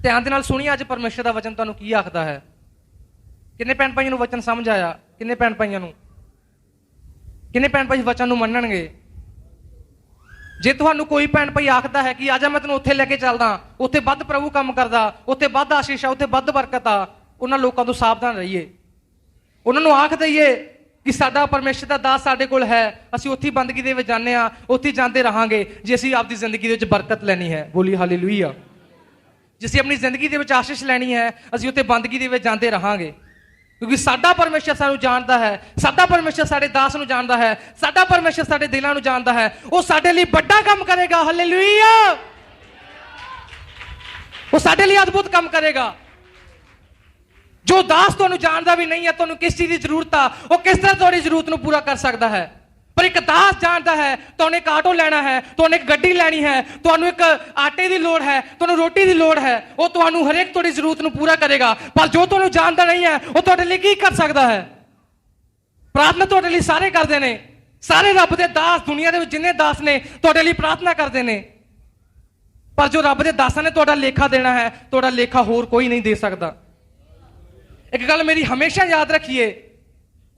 ਧਿਆਨ ਦੇ ਨਾਲ ਸੁਣੀਏ ਅੱਜ ਪਰਮੇਸ਼ਰ ਦਾ ਵਚਨ ਤੁਹਾਨੂੰ ਕੀ ਆਖਦਾ ਹੈ। ਕਿੰਨੇ ਭੈਣ ਭਾਈਆਂ ਨੂੰ ਵਚਨ ਸਮਝ ਆਇਆ? ਕਿੰਨੇ ਭੈਣ ਭਾਈਆਂ ਨੂੰ, ਕਿੰਨੇ ਭੈਣ ਭਾਈ ਵਚਨ ਨੂੰ ਮੰਨਣਗੇ? ਜੇ ਤੁਹਾਨੂੰ ਕੋਈ ਭੈਣ ਭਾਈ ਆਖਦਾ ਹੈ ਕਿ ਆਜਾ ਮੈਂ ਤੈਨੂੰ ਉੱਥੇ ਲੈ ਕੇ ਚੱਲਦਾ, ਉੱਥੇ ਵੱਧ ਪ੍ਰਭੂ ਕੰਮ ਕਰਦਾ, ਉੱਥੇ ਵੱਧ ਆਸ਼ੀਸ਼ ਆ, ਉੱਥੇ ਵੱਧ ਬਰਕਤ ਆ, ਉਹਨਾਂ ਲੋਕਾਂ ਤੋਂ ਸਾਵਧਾਨ ਰਹੀਏ। ਉਹਨਾਂ ਨੂੰ ਆਖ ਦਈਏ ਕਿ ਸਾਡਾ ਪਰਮੇਸ਼ਰ ਦਾ ਦਾਸ ਸਾਡੇ ਕੋਲ ਹੈ, ਅਸੀਂ ਉੱਥੇ ਬੰਦਗੀ ਦੇ ਵਿੱਚ ਜਾਂਦੇ ਆ, ਉੱਥੇ ਜਾਂਦੇ ਰਹਾਂਗੇ ਜੇ ਅਸੀਂ ਆਪਦੀ ਜ਼ਿੰਦਗੀ ਦੇ ਵਿੱਚ ਬਰਕਤ ਲੈਣੀ ਹੈ। ਬੋਲੀ ਹਾਲੇਲੂਇਆ। ਜੇ ਅਸੀਂ ਆਪਣੀ ਜ਼ਿੰਦਗੀ ਦੇ ਵਿੱਚ ਆਸ਼ੀਸ਼ ਲੈਣੀ ਹੈ, ਅਸੀਂ ਉੱਥੇ ਬੰਦਗੀ ਦੇ ਵਿੱਚ ਜਾਂਦੇ ਰਹਾਂਗੇ, ਕਿਉਂਕਿ ਸਾਡਾ ਪਰਮੇਸ਼ਰ ਸਾਨੂੰ ਜਾਣਦਾ ਹੈ, ਸਾਡਾ ਪਰਮੇਸ਼ਰ ਸਾਡੇ ਦਾਸ ਨੂੰ ਜਾਣਦਾ ਹੈ, ਸਾਡਾ ਪਰਮੇਸ਼ਰ ਸਾਡੇ ਦਿਲਾਂ ਨੂੰ ਜਾਣਦਾ ਹੈ। ਉਹ ਸਾਡੇ ਲਈ ਵੱਡਾ ਕੰਮ ਕਰੇਗਾ। ਹਾਲੇਲੂਇਆ। ਉਹ ਸਾਡੇ ਲਈ ਅਦਭੁਤ ਕੰਮ ਕਰੇਗਾ। ਜੋ ਦਾਸ ਤੁਹਾਨੂੰ ਜਾਣਦਾ ਵੀ ਨਹੀਂ ਹੈ, ਤੁਹਾਨੂੰ ਕਿਸ ਚੀਜ਼ ਦੀ ਜ਼ਰੂਰਤ ਆ, ਉਹ ਕਿਸ ਤਰ੍ਹਾਂ ਤੁਹਾਡੀ ਜ਼ਰੂਰਤ ਨੂੰ ਪੂਰਾ ਕਰ ਸਕਦਾ ਹੈ। ਪਰ ਇੱਕ ਦਾਸ ਜਾਣਦਾ ਹੈ, ਤੁਹਾਨੂੰ ਇੱਕ ਆਟੋ ਲੈਣਾ ਹੈ, ਤੁਹਾਨੂੰ ਇੱਕ ਗੱਡੀ ਲੈਣੀ ਹੈ, ਤੁਹਾਨੂੰ ਇੱਕ ਆਟੇ ਦੀ ਲੋੜ ਹੈ, ਤੁਹਾਨੂੰ ਰੋਟੀ ਦੀ ਲੋੜ ਹੈ, ਉਹ ਤੁਹਾਨੂੰ ਹਰੇਕ ਤੁਹਾਡੀ ਜ਼ਰੂਰਤ ਨੂੰ ਪੂਰਾ ਕਰੇਗਾ। ਪਰ ਜੋ ਤੁਹਾਨੂੰ ਜਾਣਦਾ ਨਹੀਂ ਹੈ, ਉਹ ਤੁਹਾਡੇ ਲਈ ਕੀ ਕਰ ਸਕਦਾ ਹੈ? ਪ੍ਰਾਰਥਨਾ ਤੁਹਾਡੇ ਲਈ ਸਾਰੇ ਕਰਦੇ ਨੇ, ਸਾਰੇ ਰੱਬ ਦੇ ਦਾਸ, ਦੁਨੀਆ ਦੇ ਵਿੱਚ ਜਿੰਨੇ ਦਾਸ ਨੇ ਤੁਹਾਡੇ ਲਈ ਪ੍ਰਾਰਥਨਾ ਕਰਦੇ ਨੇ, ਪਰ ਜੋ ਰੱਬ ਦੇ ਦਾਸਾਂ ਨੇ ਤੁਹਾਡਾ ਲੇਖਾ ਦੇਣਾ ਹੈ, ਤੁਹਾਡਾ ਲੇਖਾ ਹੋਰ ਕੋਈ ਨਹੀਂ ਦੇ ਸਕਦਾ। ਇੱਕ ਗੱਲ ਮੇਰੀ ਹਮੇਸ਼ਾ ਯਾਦ ਰੱਖੀਏ,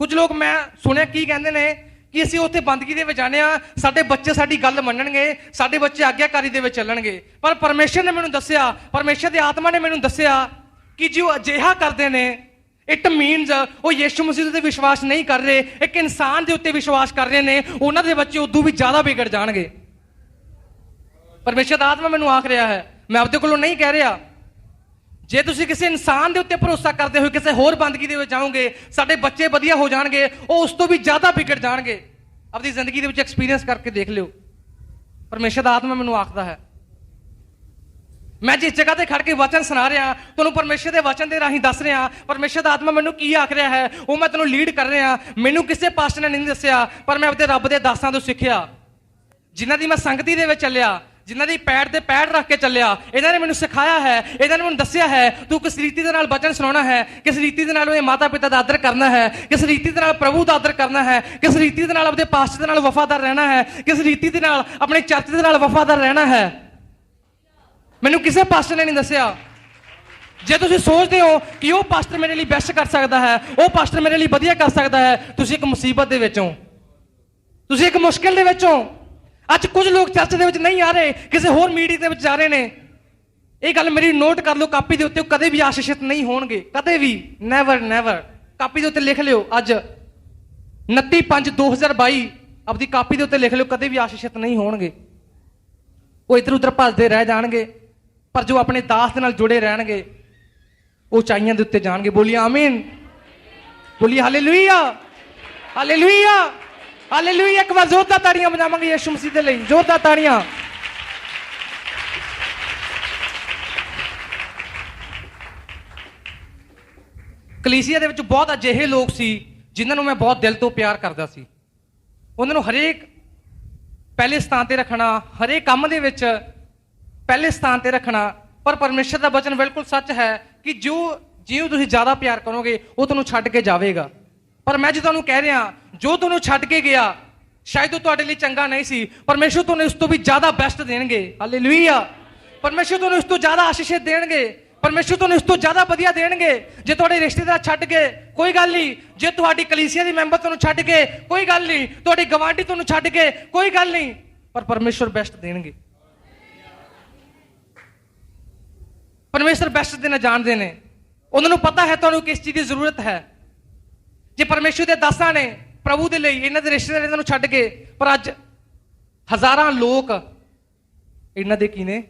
ਕੁਝ ਲੋਕ ਮੈਂ ਸੁਣਿਆ ਕੀ ਕਹਿੰਦੇ ਨੇ ਕਿ ਅਸੀਂ ਉੱਥੇ ਬੰਦਗੀ ਦੇ ਵਿੱਚ ਜਾਂਦੇ ਆ, ਸਾਡੇ ਬੱਚੇ ਸਾਡੀ ਗੱਲ ਮੰਨਣਗੇ, ਸਾਡੇ ਬੱਚੇ ਆਗਿਆਕਾਰੀ ਦੇ ਵਿੱਚ ਚੱਲਣਗੇ। ਪਰ ਪਰਮੇਸ਼ਰ ਨੇ ਮੈਨੂੰ ਦੱਸਿਆ, ਪਰਮੇਸ਼ਰ ਦੀ ਆਤਮਾ ਨੇ ਮੈਨੂੰ ਦੱਸਿਆ ਕਿ ਜੋ ਅਜਿਹਾ ਕਰਦੇ ਨੇ, ਇਟ ਮੀਨਸ ਉਹ ਯਿਸੂ ਮਸੀਹ ਦੇ ਉੱਤੇ ਵਿਸ਼ਵਾਸ ਨਹੀਂ ਕਰ ਰਹੇ, ਇੱਕ ਇਨਸਾਨ ਦੇ ਉੱਤੇ ਵਿਸ਼ਵਾਸ ਕਰ ਰਹੇ ਨੇ। ਉਹਨਾਂ ਦੇ ਬੱਚੇ ਉਦੋਂ ਵੀ ਜ਼ਿਆਦਾ ਵਿਗੜ ਜਾਣਗੇ। ਪਰਮੇਸ਼ਰ ਦਾ ਆਤਮਾ ਮੈਨੂੰ ਆਖ ਰਿਹਾ ਹੈ, ਮੈਂ ਆਪਦੇ ਕੋਲੋਂ ਨਹੀਂ ਕਹਿ ਰਿਹਾ। ਜੇ ਤੁਸੀਂ ਕਿਸੇ ਇਨਸਾਨ ਦੇ ਉੱਤੇ ਭਰੋਸਾ ਕਰਦੇ ਹੋਏ ਕਿਸੇ ਹੋਰ ਬੰਦਗੀ ਦੇ ਵਿੱਚ ਜਾਓਗੇ, ਸਾਡੇ ਬੱਚੇ ਵਧੀਆ ਹੋ ਜਾਣਗੇ, ਉਹ ਉਸ ਤੋਂ ਵੀ ਜ਼ਿਆਦਾ ਵਿਗੜ ਜਾਣਗੇ। ਆਪਣੀ ਜ਼ਿੰਦਗੀ ਦੇ ਵਿੱਚ ਐਕਸਪੀਰੀਅੰਸ ਕਰਕੇ ਦੇਖ ਲਿਓ। ਪਰਮੇਸ਼ਰ ਦਾ ਆਤਮਾ ਮੈਨੂੰ ਆਖਦਾ ਹੈ। ਮੈਂ ਜਿਸ ਜਗ੍ਹਾ ਤੇ ਖੜ ਕੇ ਵਚਨ ਸੁਣਾ ਰਿਹਾ, ਤੁਹਾਨੂੰ ਪਰਮੇਸ਼ਰ ਦੇ ਵਚਨ ਦੇ ਰਾਹੀਂ ਦੱਸ ਰਿਹਾ, ਪਰਮੇਸ਼ਰ ਦਾ ਆਤਮਾ ਮੈਨੂੰ ਕੀ ਆਖ ਰਿਹਾ ਹੈ, ਉਹ ਮੈਂ ਤੈਨੂੰ ਲੀਡ ਕਰ ਰਿਹਾ। ਮੈਨੂੰ ਕਿਸੇ ਪਾਸਟਰ ਨੇ ਨਹੀਂ ਦੱਸਿਆ, ਪਰ ਮੈਂ ਆਪਣੇ ਰੱਬ ਦੇ ਦਾਸਾਂ ਤੋਂ ਸਿੱਖਿਆ, ਜਿਨ੍ਹਾਂ ਦੀ ਮੈਂ ਸੰਗਤੀ ਦੇ ਵਿੱਚ ਚੱਲਿਆ, ਜਿਨ੍ਹਾਂ ਦੀ ਪੈਰ ਤੇ ਪੈਰ ਰੱਖ ਕੇ ਚੱਲਿਆ। ਇਹਨਾਂ ਨੇ ਮੈਨੂੰ ਸਿਖਾਇਆ ਹੈ, ਇਹਨਾਂ ਨੇ ਮੈਨੂੰ ਦੱਸਿਆ ਹੈ, ਤੂੰ ਕਿਸ ਰੀਤੀ ਦੇ ਨਾਲ ਵਚਨ ਸੁਣਾਉਣਾ ਹੈ, ਕਿਸ ਰੀਤੀ ਦੇ ਨਾਲ ਉਹਦੇ ਮਾਤਾ ਪਿਤਾ ਦਾ ਆਦਰ ਕਰਨਾ ਹੈ, ਕਿਸ ਰੀਤੀ ਦੇ ਨਾਲ ਪ੍ਰਭੂ ਦਾ ਆਦਰ ਕਰਨਾ ਹੈ, ਕਿਸ ਰੀਤੀ ਦੇ ਨਾਲ ਆਪਣੇ ਪਾਸਟਰ ਦੇ ਨਾਲ ਵਫਾਦਾਰ ਰਹਿਣਾ ਹੈ, ਕਿਸ ਰੀਤੀ ਦੇ ਨਾਲ ਆਪਣੇ ਚਰਚ ਦੇ ਨਾਲ ਵਫਾਦਾਰ ਰਹਿਣਾ ਹੈ। ਮੈਨੂੰ ਕਿਸੇ ਪਾਸਟਰ ਨੇ ਨਹੀਂ ਦੱਸਿਆ। ਜੇ ਤੁਸੀਂ ਸੋਚਦੇ ਹੋ ਕਿ ਉਹ ਪਾਸਟਰ ਮੇਰੇ ਲਈ ਬੈਸਟ ਕਰ ਸਕਦਾ ਹੈ, ਉਹ ਪਾਸਟਰ ਮੇਰੇ ਲਈ ਵਧੀਆ ਕਰ ਸਕਦਾ ਹੈ, ਤੁਸੀਂ ਇੱਕ ਮੁਸੀਬਤ ਦੇ ਵਿੱਚ ਹੋ, ਤੁਸੀਂ ਇੱਕ ਮੁਸ਼ਕਿਲ ਦੇ ਵਿੱਚ ਹੋ। ਅੱਜ ਕੁਝ ਲੋਕ ਚਰਚ ਦੇ ਵਿੱਚ ਨਹੀਂ ਆ ਰਹੇ, ਕਿਸੇ ਹੋਰ ਮੀਡੀਆ ਦੇ ਵਿੱਚ ਜਾ ਰਹੇ ਨੇ। ਇਹ ਗੱਲ ਮੇਰੀ ਨੋਟ ਕਰ ਲਓ ਕਾਪੀ ਦੇ ਉੱਤੇ, ਕਦੇ ਵੀ ਆਸ਼ੀਸ਼ਿਤ ਨਹੀਂ ਹੋਣਗੇ, ਕਦੇ ਵੀ, ਨੈਵਰ ਨੈਵਰ। ਕਾਪੀ ਦੇ ਉੱਤੇ ਲਿਖ ਲਿਓ, ਅੱਜ 29/5/2022 ਆਪਦੀ ਕਾਪੀ ਦੇ ਉੱਤੇ ਲਿਖ ਲਿਓ, ਕਦੇ ਵੀ ਆਸ਼ੀਸ਼ਿਤ ਨਹੀਂ ਹੋਣਗੇ। ਉਹ ਇੱਧਰ ਉੱਧਰ ਭੱਜਦੇ ਰਹਿ ਜਾਣਗੇ, ਪਰ ਜੋ ਆਪਣੇ ਦਾਸ ਦੇ ਨਾਲ ਜੁੜੇ ਰਹਿਣਗੇ, ਉਹ ਉਚਾਈਆਂ ਦੇ ਉੱਤੇ ਜਾਣਗੇ। ਬੋਲੀਏ ਆਮੀਨ, ਬੋਲੀਏ ਹਾਲੇਲੂਇਆ, ਹਾਲੇਲੂਇਆ, ਹਾਲੇਲੂਇਆ। ਇੱਕ ਵਾਰ ਜ਼ੋਰਦਾਰ ਤਾੜੀਆਂ ਵਜਾਵਾਂਗੇ ਯਿਸੂ ਮਸੀਹ ਦੇ ਲਈ, ਜ਼ੋਰਦਾਰ ਤਾੜੀਆਂ। ਕਲੀਸਿਆ ਦੇ ਵਿੱਚ ਬਹੁਤ ਅਜਿਹੇ ਲੋਕ ਸੀ ਜਿਨ੍ਹਾਂ ਨੂੰ ਮੈਂ ਬਹੁਤ ਦਿਲ ਤੋਂ ਪਿਆਰ ਕਰਦਾ ਸੀ। ਉਹਨਾਂ ਨੂੰ ਹਰੇਕ ਪਹਿਲੇ ਸਥਾਨ ਤੇ ਰੱਖਣਾ, ਹਰੇਕ ਕੰਮ ਦੇ ਵਿੱਚ ਪਹਿਲੇ ਸਥਾਨ ਤੇ ਰੱਖਣਾ। ਪਰ ਪਰਮੇਸ਼ਰ ਦਾ ਵਚਨ ਬਿਲਕੁਲ ਸੱਚ ਹੈ ਕਿ ਜਿਉਂ ਤੁਸੀਂ ਜ਼ਿਆਦਾ ਪਿਆਰ ਕਰੋਗੇ, ਉਹ ਤੁਹਾਨੂੰ ਛੱਡ ਕੇ ਜਾਵੇਗਾ। ਪਰ ਮੈਂ ਜੋ ਤੁਹਾਨੂੰ ਕਹਿ ਰਿਹਾ, ਜੋ ਤੁਹਾਨੂੰ ਛੱਡ ਕੇ ਗਿਆ, ਸ਼ਾਇਦ ਉਹ ਤੁਹਾਡੇ ਲਈ ਚੰਗਾ ਨਹੀਂ ਸੀ। ਪਰਮੇਸ਼ਰ ਤੁਹਾਨੂੰ ਇਸ ਤੋਂ ਵੀ ਜ਼ਿਆਦਾ ਬੈਸਟ ਦੇਣਗੇ। ਹਾਲੇਲੂਇਆ। ਪਰਮੇਸ਼ਰ ਤੁਹਾਨੂੰ ਇਸ ਤੋਂ ਜ਼ਿਆਦਾ ਆਸ਼ੀਸ਼ਿਤ ਦੇਣਗੇ, ਪਰਮੇਸ਼ਰ ਤੁਹਾਨੂੰ ਇਸ ਤੋਂ ਜ਼ਿਆਦਾ ਵਧੀਆ ਦੇਣਗੇ। ਜੇ ਤੁਹਾਡੇ ਰਿਸ਼ਤੇਦਾਰ ਛੱਡ ਕੇ, ਕੋਈ ਗੱਲ ਨਹੀਂ। ਜੇ ਤੁਹਾਡੀ ਕਲੀਸਿਆ ਦੀ ਮੈਂਬਰ ਤੁਹਾਨੂੰ ਛੱਡ ਕੇ, ਕੋਈ ਗੱਲ ਨਹੀਂ। ਤੁਹਾਡੀ ਗਵਾਂਢੀ ਤੁਹਾਨੂੰ ਛੱਡ ਕੇ, ਕੋਈ ਗੱਲ ਨਹੀਂ। ਪਰ ਪਰਮੇਸ਼ਰ ਬੈਸਟ ਦੇਣਗੇ। ਪਰਮੇਸ਼ਰ ਬੈਸਟ ਦੇਣਾ ਜਾਣਦੇ ਨੇ। ਉਹਨਾਂ ਨੂੰ ਪਤਾ ਹੈ ਤੁਹਾਨੂੰ ਕਿਸ ਚੀਜ਼ ਦੀ ਜ਼ਰੂਰਤ ਹੈ। ਜੇ ਪਰਮੇਸ਼ਰ ਦੇ ਦਾਸਾਂ ਨੇ ਪ੍ਰਭੂ ਦੇ ਲਈ ਇਹਨਾਂ ਦੇ ਰਿਸ਼ਤੇਦਾਰਾਂ ਨੂੰ ਛੱਡ ਕੇ, ਪਰ ਅੱਜ ਹਜ਼ਾਰਾਂ ਲੋਕ ਇਹਨਾਂ ਦੇ ਕੀ ਨੇ,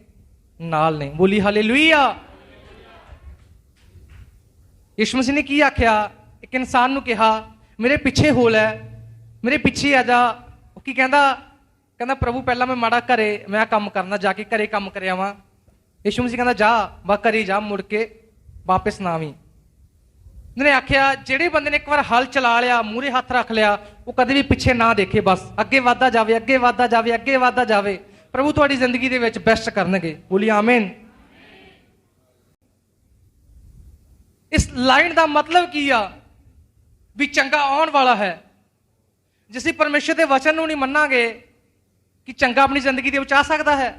ਨਾਲ ਨੇ। ਬੋਲੀ ਹਾਲੇਲੂਇਆ। ਯਿਸੂ ਮਸੀਹ ਨੇ ਕੀ ਆਖਿਆ? ਇੱਕ ਇਨਸਾਨ ਨੂੰ ਕਿਹਾ, ਮੇਰੇ ਪਿੱਛੇ ਹੋ ਲੈ, ਮੇਰੇ ਪਿੱਛੇ ਆ ਜਾ। ਉਹ ਕੀ ਕਹਿੰਦਾ? ਕਹਿੰਦਾ ਪ੍ਰਭੂ ਪਹਿਲਾਂ ਮੈਂ ਮਾੜਾ ਘਰੇ ਮੈਂ ਕੰਮ ਕਰਨਾ, ਜਾ ਕੇ ਘਰੇ ਕੰਮ ਕਰਿਆ ਵਾਂ। ਯਿਸੂ ਮਸੀਹ ਕਹਿੰਦਾ ਜਾ ਬਾ ਘਰੇ ਜਾ, ਮੁੜ ਕੇ ਵਾਪਿਸ ਨਾ ਆਵੀਂ। ਉਹਨੇ ਆਖਿਆ ਜਿਹੜੇ ਬੰਦੇ ਨੇ ਇੱਕ ਵਾਰ ਹਲ ਚਲਾ ਲਿਆ, ਮੂਹਰੇ ਹੱਥ ਰੱਖ ਲਿਆ, ਉਹ ਕਦੇ ਵੀ ਪਿੱਛੇ ਨਾ ਦੇਖੇ, ਬਸ ਅੱਗੇ ਵੱਧਦਾ ਜਾਵੇ, ਅੱਗੇ ਵੱਧਦਾ ਜਾਵੇ, ਅੱਗੇ ਵੱਧਦਾ ਜਾਵੇ। ਪ੍ਰਭੂ ਤੁਹਾਡੀ ਜ਼ਿੰਦਗੀ ਦੇ ਵਿੱਚ ਬੈਸਟ ਕਰਨਗੇ। ਬੋਲੀ ਆਮੀਨ। ਇਸ ਲਾਈਨ ਦਾ ਮਤਲਬ ਕੀ ਆ? ਵੀ ਚੰਗਾ ਆਉਣ ਵਾਲਾ ਹੈ। ਜੇ ਅਸੀਂ ਪਰਮੇਸ਼ਰ ਦੇ ਵਚਨ ਨੂੰ ਨਹੀਂ ਮੰਨਾਂਗੇ ਕਿ ਚੰਗਾ ਆਪਣੀ ਜ਼ਿੰਦਗੀ ਦੇ ਵਿੱਚ ਆ ਸਕਦਾ ਹੈ।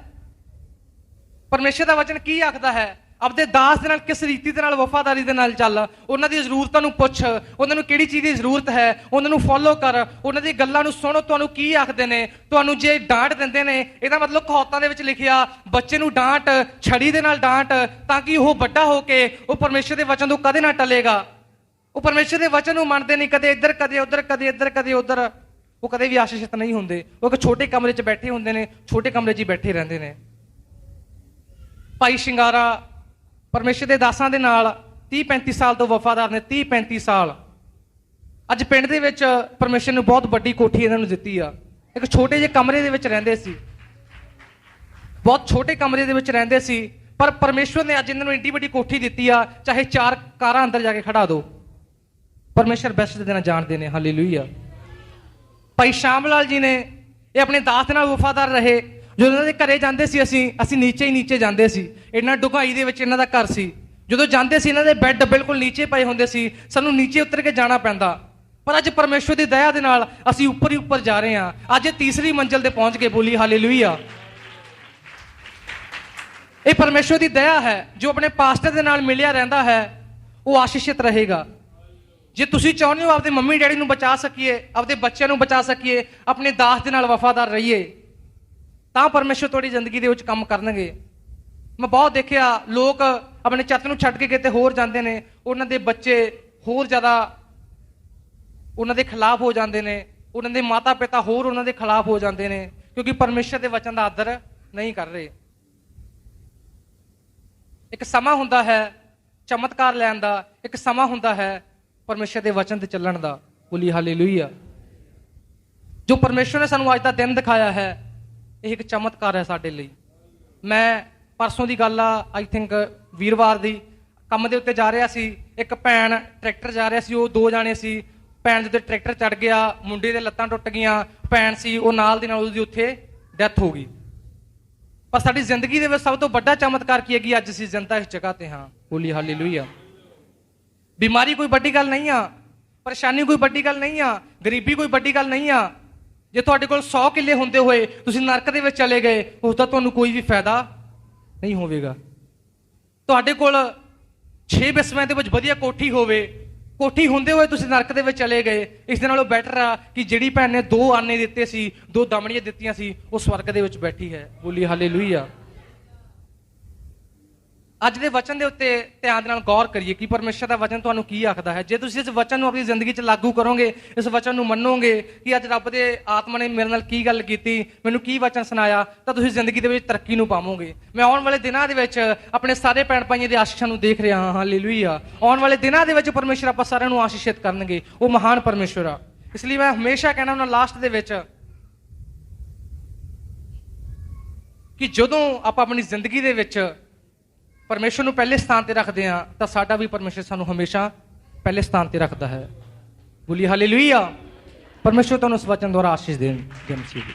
ਪਰਮੇਸ਼ਰ ਦਾ ਵਚਨ ਕੀ ਆਖਦਾ ਹੈ? ਆਪਦੇ ਦਾਸ ਦੇ ਨਾਲ ਕਿਸ ਰੀਤੀ ਦੇ ਨਾਲ ਵਫਾਦਾਰੀ ਦੇ ਨਾਲ ਚੱਲ, ਉਹਨਾਂ ਦੀ ਜ਼ਰੂਰਤਾਂ ਨੂੰ ਪੁੱਛ, ਉਹਨਾਂ ਨੂੰ ਕਿਹੜੀ ਚੀਜ਼ ਦੀ ਜ਼ਰੂਰਤ ਹੈ ਉਹਨਾਂ ਨੂੰ ਫੋਲੋ ਕਰ, ਉਹਨਾਂ ਦੀ ਗੱਲਾਂ ਨੂੰ ਸੁਣੋ, ਤੁਹਾਨੂੰ ਕੀ ਆਖਦੇ ਨੇ। ਤੁਹਾਨੂੰ ਜੇ ਡਾਂਟ ਦਿੰਦੇ ਨੇ, ਇਹਦਾ ਮਤਲਬ ਕਹਾਵਤਾਂ ਦੇ ਵਿੱਚ ਲਿਖਿਆ ਬੱਚੇ ਨੂੰ ਡਾਂਟ, ਛੜੀ ਦੇ ਨਾਲ ਡਾਂਟ, ਤਾਂ ਕਿ ਉਹ ਵੱਡਾ ਹੋ ਕੇ ਉਹ ਪਰਮੇਸ਼ਰ ਦੇ ਵਚਨ ਤੋਂ ਕਦੇ ਨਾ ਟਲੇਗਾ। ਉਹ ਪਰਮੇਸ਼ਰ ਦੇ ਵਚਨ ਨੂੰ ਮੰਨਦੇ ਨਹੀਂ, ਕਦੇ ਇੱਧਰ ਕਦੇ ਉੱਧਰ, ਕਦੇ ਇੱਧਰ ਕਦੇ ਉੱਧਰ। ਉਹ ਕਦੇ ਵੀ ਆਸ਼ੀਸ਼ਿਤ ਨਹੀਂ ਹੁੰਦੇ। ਉਹ ਇੱਕ ਛੋਟੇ ਕਮਰੇ 'ਚ ਬੈਠੇ ਹੁੰਦੇ ਨੇ, ਛੋਟੇ ਕਮਰੇ 'ਚ ਹੀ ਬੈਠੇ ਰਹਿੰਦੇ ਨੇ। ਭਾਈ ਸ਼ਿੰਗਾਰਾ ਪਰਮੇਸ਼ਰ ਦੇ ਦਾਸਾਂ ਦੇ ਨਾਲ 30-35 ਸਾਲ ਤੋਂ ਵਫਾਦਾਰ ਨੇ। 30-35 ਸਾਲ। ਅੱਜ ਪਿੰਡ ਦੇ ਵਿੱਚ ਪਰਮੇਸ਼ਰ ਨੇ ਬਹੁਤ ਵੱਡੀ ਕੋਠੀ ਇਹਨਾਂ ਨੂੰ ਦਿੱਤੀ ਆ। ਇੱਕ ਛੋਟੇ ਜਿਹੇ ਕਮਰੇ ਦੇ ਵਿੱਚ ਰਹਿੰਦੇ ਸੀ, ਬਹੁਤ ਛੋਟੇ ਕਮਰੇ ਦੇ ਵਿੱਚ ਰਹਿੰਦੇ ਸੀ, ਪਰ ਪਰਮੇਸ਼ਰ ਨੇ ਅੱਜ ਇਹਨਾਂ ਨੂੰ ਏਡੀ ਵੱਡੀ ਕੋਠੀ ਦਿੱਤੀ ਆ। ਚਾਹੇ 4 ਕਾਰਾਂ ਅੰਦਰ ਜਾ ਕੇ ਖੜਾ ਦੋ, ਪਰਮੇਸ਼ਰ ਬੈਸਟ ਦੇਣਾ ਜਾਣਦੇ ਨੇ। ਹਾਲੇਲੂਇਆ। ਭਾਈ ਸ਼ਾਮ ਲਾਲ ਜੀ ਨੇ ਇਹ ਆਪਣੇ ਦਾਸ ਦੇ ਨਾਲ ਵਫਾਦਾਰ ਰਹੇ। ਜਦੋਂ ਇਹਨਾਂ ਦੇ ਘਰੇ ਜਾਂਦੇ ਸੀ ਅਸੀਂ ਨੀਚੇ ਹੀ ਨੀਚੇ ਜਾਂਦੇ ਸੀ। ਇਹਨਾਂ ਡੁਗਾਈ ਦੇ ਵਿੱਚ ਇਹਨਾਂ ਦਾ ਘਰ ਸੀ। ਜਦੋਂ ਜਾਂਦੇ ਸੀ ਇਹਨਾਂ ਦੇ ਬੈੱਡ ਬਿਲਕੁਲ ਨੀਚੇ ਪਏ ਹੁੰਦੇ ਸੀ, ਸਾਨੂੰ ਨੀਚੇ ਉਤਰ ਕੇ ਜਾਣਾ ਪੈਂਦਾ। ਪਰ ਅੱਜ ਪਰਮੇਸ਼ਰ ਦੀ ਦਇਆ ਦੇ ਨਾਲ ਅਸੀਂ ਉੱਪਰ ਹੀ ਉੱਪਰ ਜਾ ਰਹੇ ਹਾਂ। ਅੱਜ ਇਹ ਤੀਸਰੀ ਮੰਜ਼ਿਲ ਤੇ ਪਹੁੰਚ ਗਏ। ਬੋਲੀ ਹਾਲੇਲੂਇਆ। ਇਹ ਪਰਮੇਸ਼ਰ ਦੀ ਦਇਆ ਹੈ। ਜੋ ਆਪਣੇ ਪਾਸਟਰ ਦੇ ਨਾਲ ਮਿਲਿਆ ਰਹਿੰਦਾ ਹੈ ਉਹ ਆਸ਼ੀਸ਼ਿਤ ਰਹੇਗਾ। ਜੇ ਤੁਸੀਂ ਚਾਹੁੰਦੇ ਹੋ ਆਪਦੇ ਮੰਮੀ ਡੈਡੀ ਨੂੰ ਬਚਾ ਸਕੀਏ, ਆਪਦੇ ਬੱਚਿਆਂ ਨੂੰ ਬਚਾ ਸਕੀਏ, ਆਪਣੇ ਦਾਸ ਦੇ ਨਾਲ ਵਫਾਦਾਰ ਰਹੀਏ, ਤਾਂ ਪਰਮੇਸ਼ਰ ਤੁਹਾਡੀ ਜ਼ਿੰਦਗੀ ਦੇ ਵਿੱਚ ਕੰਮ ਕਰਨਗੇ। ਮੈਂ ਬਹੁਤ ਦੇਖਿਆ ਲੋਕ ਆਪਣੇ ਚਰਚ ਨੂੰ ਛੱਡ ਕੇ ਕਿਤੇ ਹੋਰ ਜਾਂਦੇ ਨੇ, ਉਹਨਾਂ ਦੇ ਬੱਚੇ ਹੋਰ ਜ਼ਿਆਦਾ ਉਹਨਾਂ ਦੇ ਖਿਲਾਫ ਹੋ ਜਾਂਦੇ ਨੇ, ਉਹਨਾਂ ਦੇ ਮਾਤਾ ਪਿਤਾ ਹੋਰ ਉਹਨਾਂ ਦੇ ਖਿਲਾਫ ਹੋ ਜਾਂਦੇ ਨੇ, ਕਿਉਂਕਿ ਪਰਮੇਸ਼ਰ ਦੇ ਵਚਨ ਦਾ ਆਦਰ ਨਹੀਂ ਕਰ ਰਹੇ। ਇੱਕ ਸਮਾਂ ਹੁੰਦਾ ਹੈ ਚਮਤਕਾਰ ਲੈਣ ਦਾ, ਇੱਕ ਸਮਾਂ ਹੁੰਦਾ ਹੈ ਪਰਮੇਸ਼ਰ ਦੇ ਵਚਨ ਤੇ ਚੱਲਣ ਦਾ। ਬੋਲੀ ਹਾਲੇਲੂਇਆ। ਜੋ ਪਰਮੇਸ਼ਰ ਨੇ ਸਾਨੂੰ ਅੱਜ ਦਾ ਦਿਨ ਦਿਖਾਇਆ ਹੈ, ਇਹ ਇੱਕ ਚਮਤਕਾਰ ਹੈ ਸਾਡੇ ਲਈ। ਮੈਂ ਪਰਸੋਂ ਦੀ ਗੱਲ ਆ, ਆਈ ਥਿੰਕ ਵੀਰਵਾਰ ਦੀ, ਕੰਮ ਦੇ ਉੱਤੇ ਜਾ ਰਿਹਾ ਸੀ। ਇੱਕ ਭੈਣ ਟਰੈਕਟਰ ਜਾ ਰਿਹਾ ਸੀ, ਉਹ 2 ਜਾਣੇ ਸੀ। ਭੈਣ ਦੇ ਉੱਤੇ ਟਰੈਕਟਰ ਚੜ ਗਿਆ, ਮੁੰਡੇ ਦੇ ਲੱਤਾਂ ਟੁੱਟ ਗਈਆਂ। ਭੈਣ ਸੀ ਉਹ ਨਾਲ ਦੀ ਨਾਲ ਉਹਦੀ ਉੱਥੇ ਡੈਥ ਹੋ ਗਈ। ਪਰ ਸਾਡੀ ਜ਼ਿੰਦਗੀ ਦੇ ਵਿੱਚ ਸਭ ਤੋਂ ਵੱਡਾ ਚਮਤਕਾਰ ਕੀ ਹੈ ਕਿ ਅੱਜ ਅਸੀਂ ਜਨਤਾ ਇਸ ਜਗ੍ਹਾ ਤੇ ਹਾਂ। ਬੋਲੀ ਹਾਲੇਲੂਇਆ। ਬਿਮਾਰੀ ਕੋਈ ਵੱਡੀ ਗੱਲ ਨਹੀਂ ਆ, ਪਰੇਸ਼ਾਨੀ ਕੋਈ ਵੱਡੀ ਗੱਲ ਨਹੀਂ ਆ, ਗਰੀਬੀ ਕੋਈ ਵੱਡੀ ਗੱਲ ਨਹੀਂ ਆ। ਜੇ ਤੁਹਾਡੇ ਕੋਲ 100 ਕਿੱਲੇ ਹੁੰਦੇ ਹੋਏ ਤੁਸੀਂ ਨਰਕ ਦੇ ਵਿੱਚ ਚਲੇ ਗਏ, ਉਸ ਦਾ ਤੁਹਾਨੂੰ ਕੋਈ ਵੀ ਫਾਇਦਾ ਨਹੀਂ ਹੋਵੇਗਾ। ਤੁਹਾਡੇ ਕੋਲ 6 ਬਿਸਵਿਆਂ ਦੇ ਵਿੱਚ ਵਧੀਆ ਕੋਠੀ ਹੋਵੇ, ਕੋਠੀ ਹੁੰਦੇ ਹੋਏ ਤੁਸੀਂ ਨਰਕ ਦੇ ਵਿੱਚ ਚਲੇ ਗਏ, ਇਸ ਦੇ ਨਾਲੋਂ ਬੈਟਰ ਆ ਕਿ ਜਿਹੜੀ ਭੈਣ ਨੇ 2 ਆਨੇ ਦਿੱਤੇ ਸੀ, 2 ਦਮੜੀਆਂ ਦਿੱਤੀਆਂ ਸੀ, ਉਹ ਸਵਰਗ ਦੇ ਵਿੱਚ ਬੈਠੀ ਹੈ। ਬੋਲੀ ਹਾਲੇਲੂਇਆ। ਅੱਜ ਦੇ ਵਚਨ ਦੇ ਉੱਤੇ ਧਿਆਨ ਦੇ ਨਾਲ ਗੌਰ ਕਰੀਏ ਕਿ ਪਰਮੇਸ਼ਰ ਦਾ ਵਚਨ ਤੁਹਾਨੂੰ ਕੀ ਆਖਦਾ ਹੈ। ਜੇ ਤੁਸੀਂ ਇਸ ਵਚਨ ਨੂੰ ਆਪਣੀ ਜ਼ਿੰਦਗੀ 'ਚ ਲਾਗੂ ਕਰੋਗੇ, ਇਸ ਵਚਨ ਨੂੰ ਮੰਨੋਗੇ ਕਿ ਅੱਜ ਰੱਬ ਦੇ ਆਤਮਾ ਨੇ ਮੇਰੇ ਨਾਲ ਕੀ ਗੱਲ ਕੀਤੀ, ਮੈਨੂੰ ਕੀ ਵਚਨ ਸੁਣਾਇਆ, ਤਾਂ ਤੁਸੀਂ ਜ਼ਿੰਦਗੀ ਦੇ ਵਿੱਚ ਤਰੱਕੀ ਨੂੰ ਪਾਵੋਗੇ। ਮੈਂ ਆਉਣ ਵਾਲੇ ਦਿਨਾਂ ਦੇ ਵਿੱਚ ਆਪਣੇ ਸਾਰੇ ਭੈਣ ਭਾਈਆਂ ਦੇ ਆਸ਼ੀਸ਼ਾਂ ਨੂੰ ਦੇਖ ਰਿਹਾ ਹਾਂ। ਹਾਲੇਲੂਇਆ। ਆਉਣ ਵਾਲੇ ਦਿਨਾਂ ਦੇ ਵਿੱਚ ਪਰਮੇਸ਼ਰ ਆਪਾਂ ਸਾਰਿਆਂ ਨੂੰ ਆਸ਼ੀਸ਼ਿਤ ਕਰਨਗੇ। ਉਹ ਮਹਾਨ ਪਰਮੇਸ਼ਰ ਆ। ਇਸ ਲਈ ਮੈਂ ਹਮੇਸ਼ਾ ਕਹਿਣਾ ਹੁੰਦਾ ਲਾਸਟ ਦੇ ਵਿੱਚ ਕਿ ਜਦੋਂ ਆਪਾਂ ਆਪਣੀ ਜ਼ਿੰਦਗੀ ਦੇ ਵਿੱਚ ਪਰਮੇਸ਼ਰ ਨੂੰ ਪਹਿਲੇ ਸਥਾਨ ਤੇ ਰੱਖਦੇ ਹਾਂ, ਤਾਂ ਸਾਡਾ ਵੀ ਪਰਮੇਸ਼ਰ ਸਾਨੂੰ ਹਮੇਸ਼ਾ ਪਹਿਲੇ ਸਥਾਨ ਤੇ ਰੱਖਦਾ ਹੈ। ਬੋਲੀ ਹਾਲੇਲੂਇਆ। ਪਰਮੇਸ਼ਰ ਤੁਹਾਨੂੰ ਇਸ ਵਚਨ ਦੁਆਰਾ ਆਸ਼ੀਸ਼ ਦੇਣ। ਜੈ ਮਸੀਹ ਦੀ।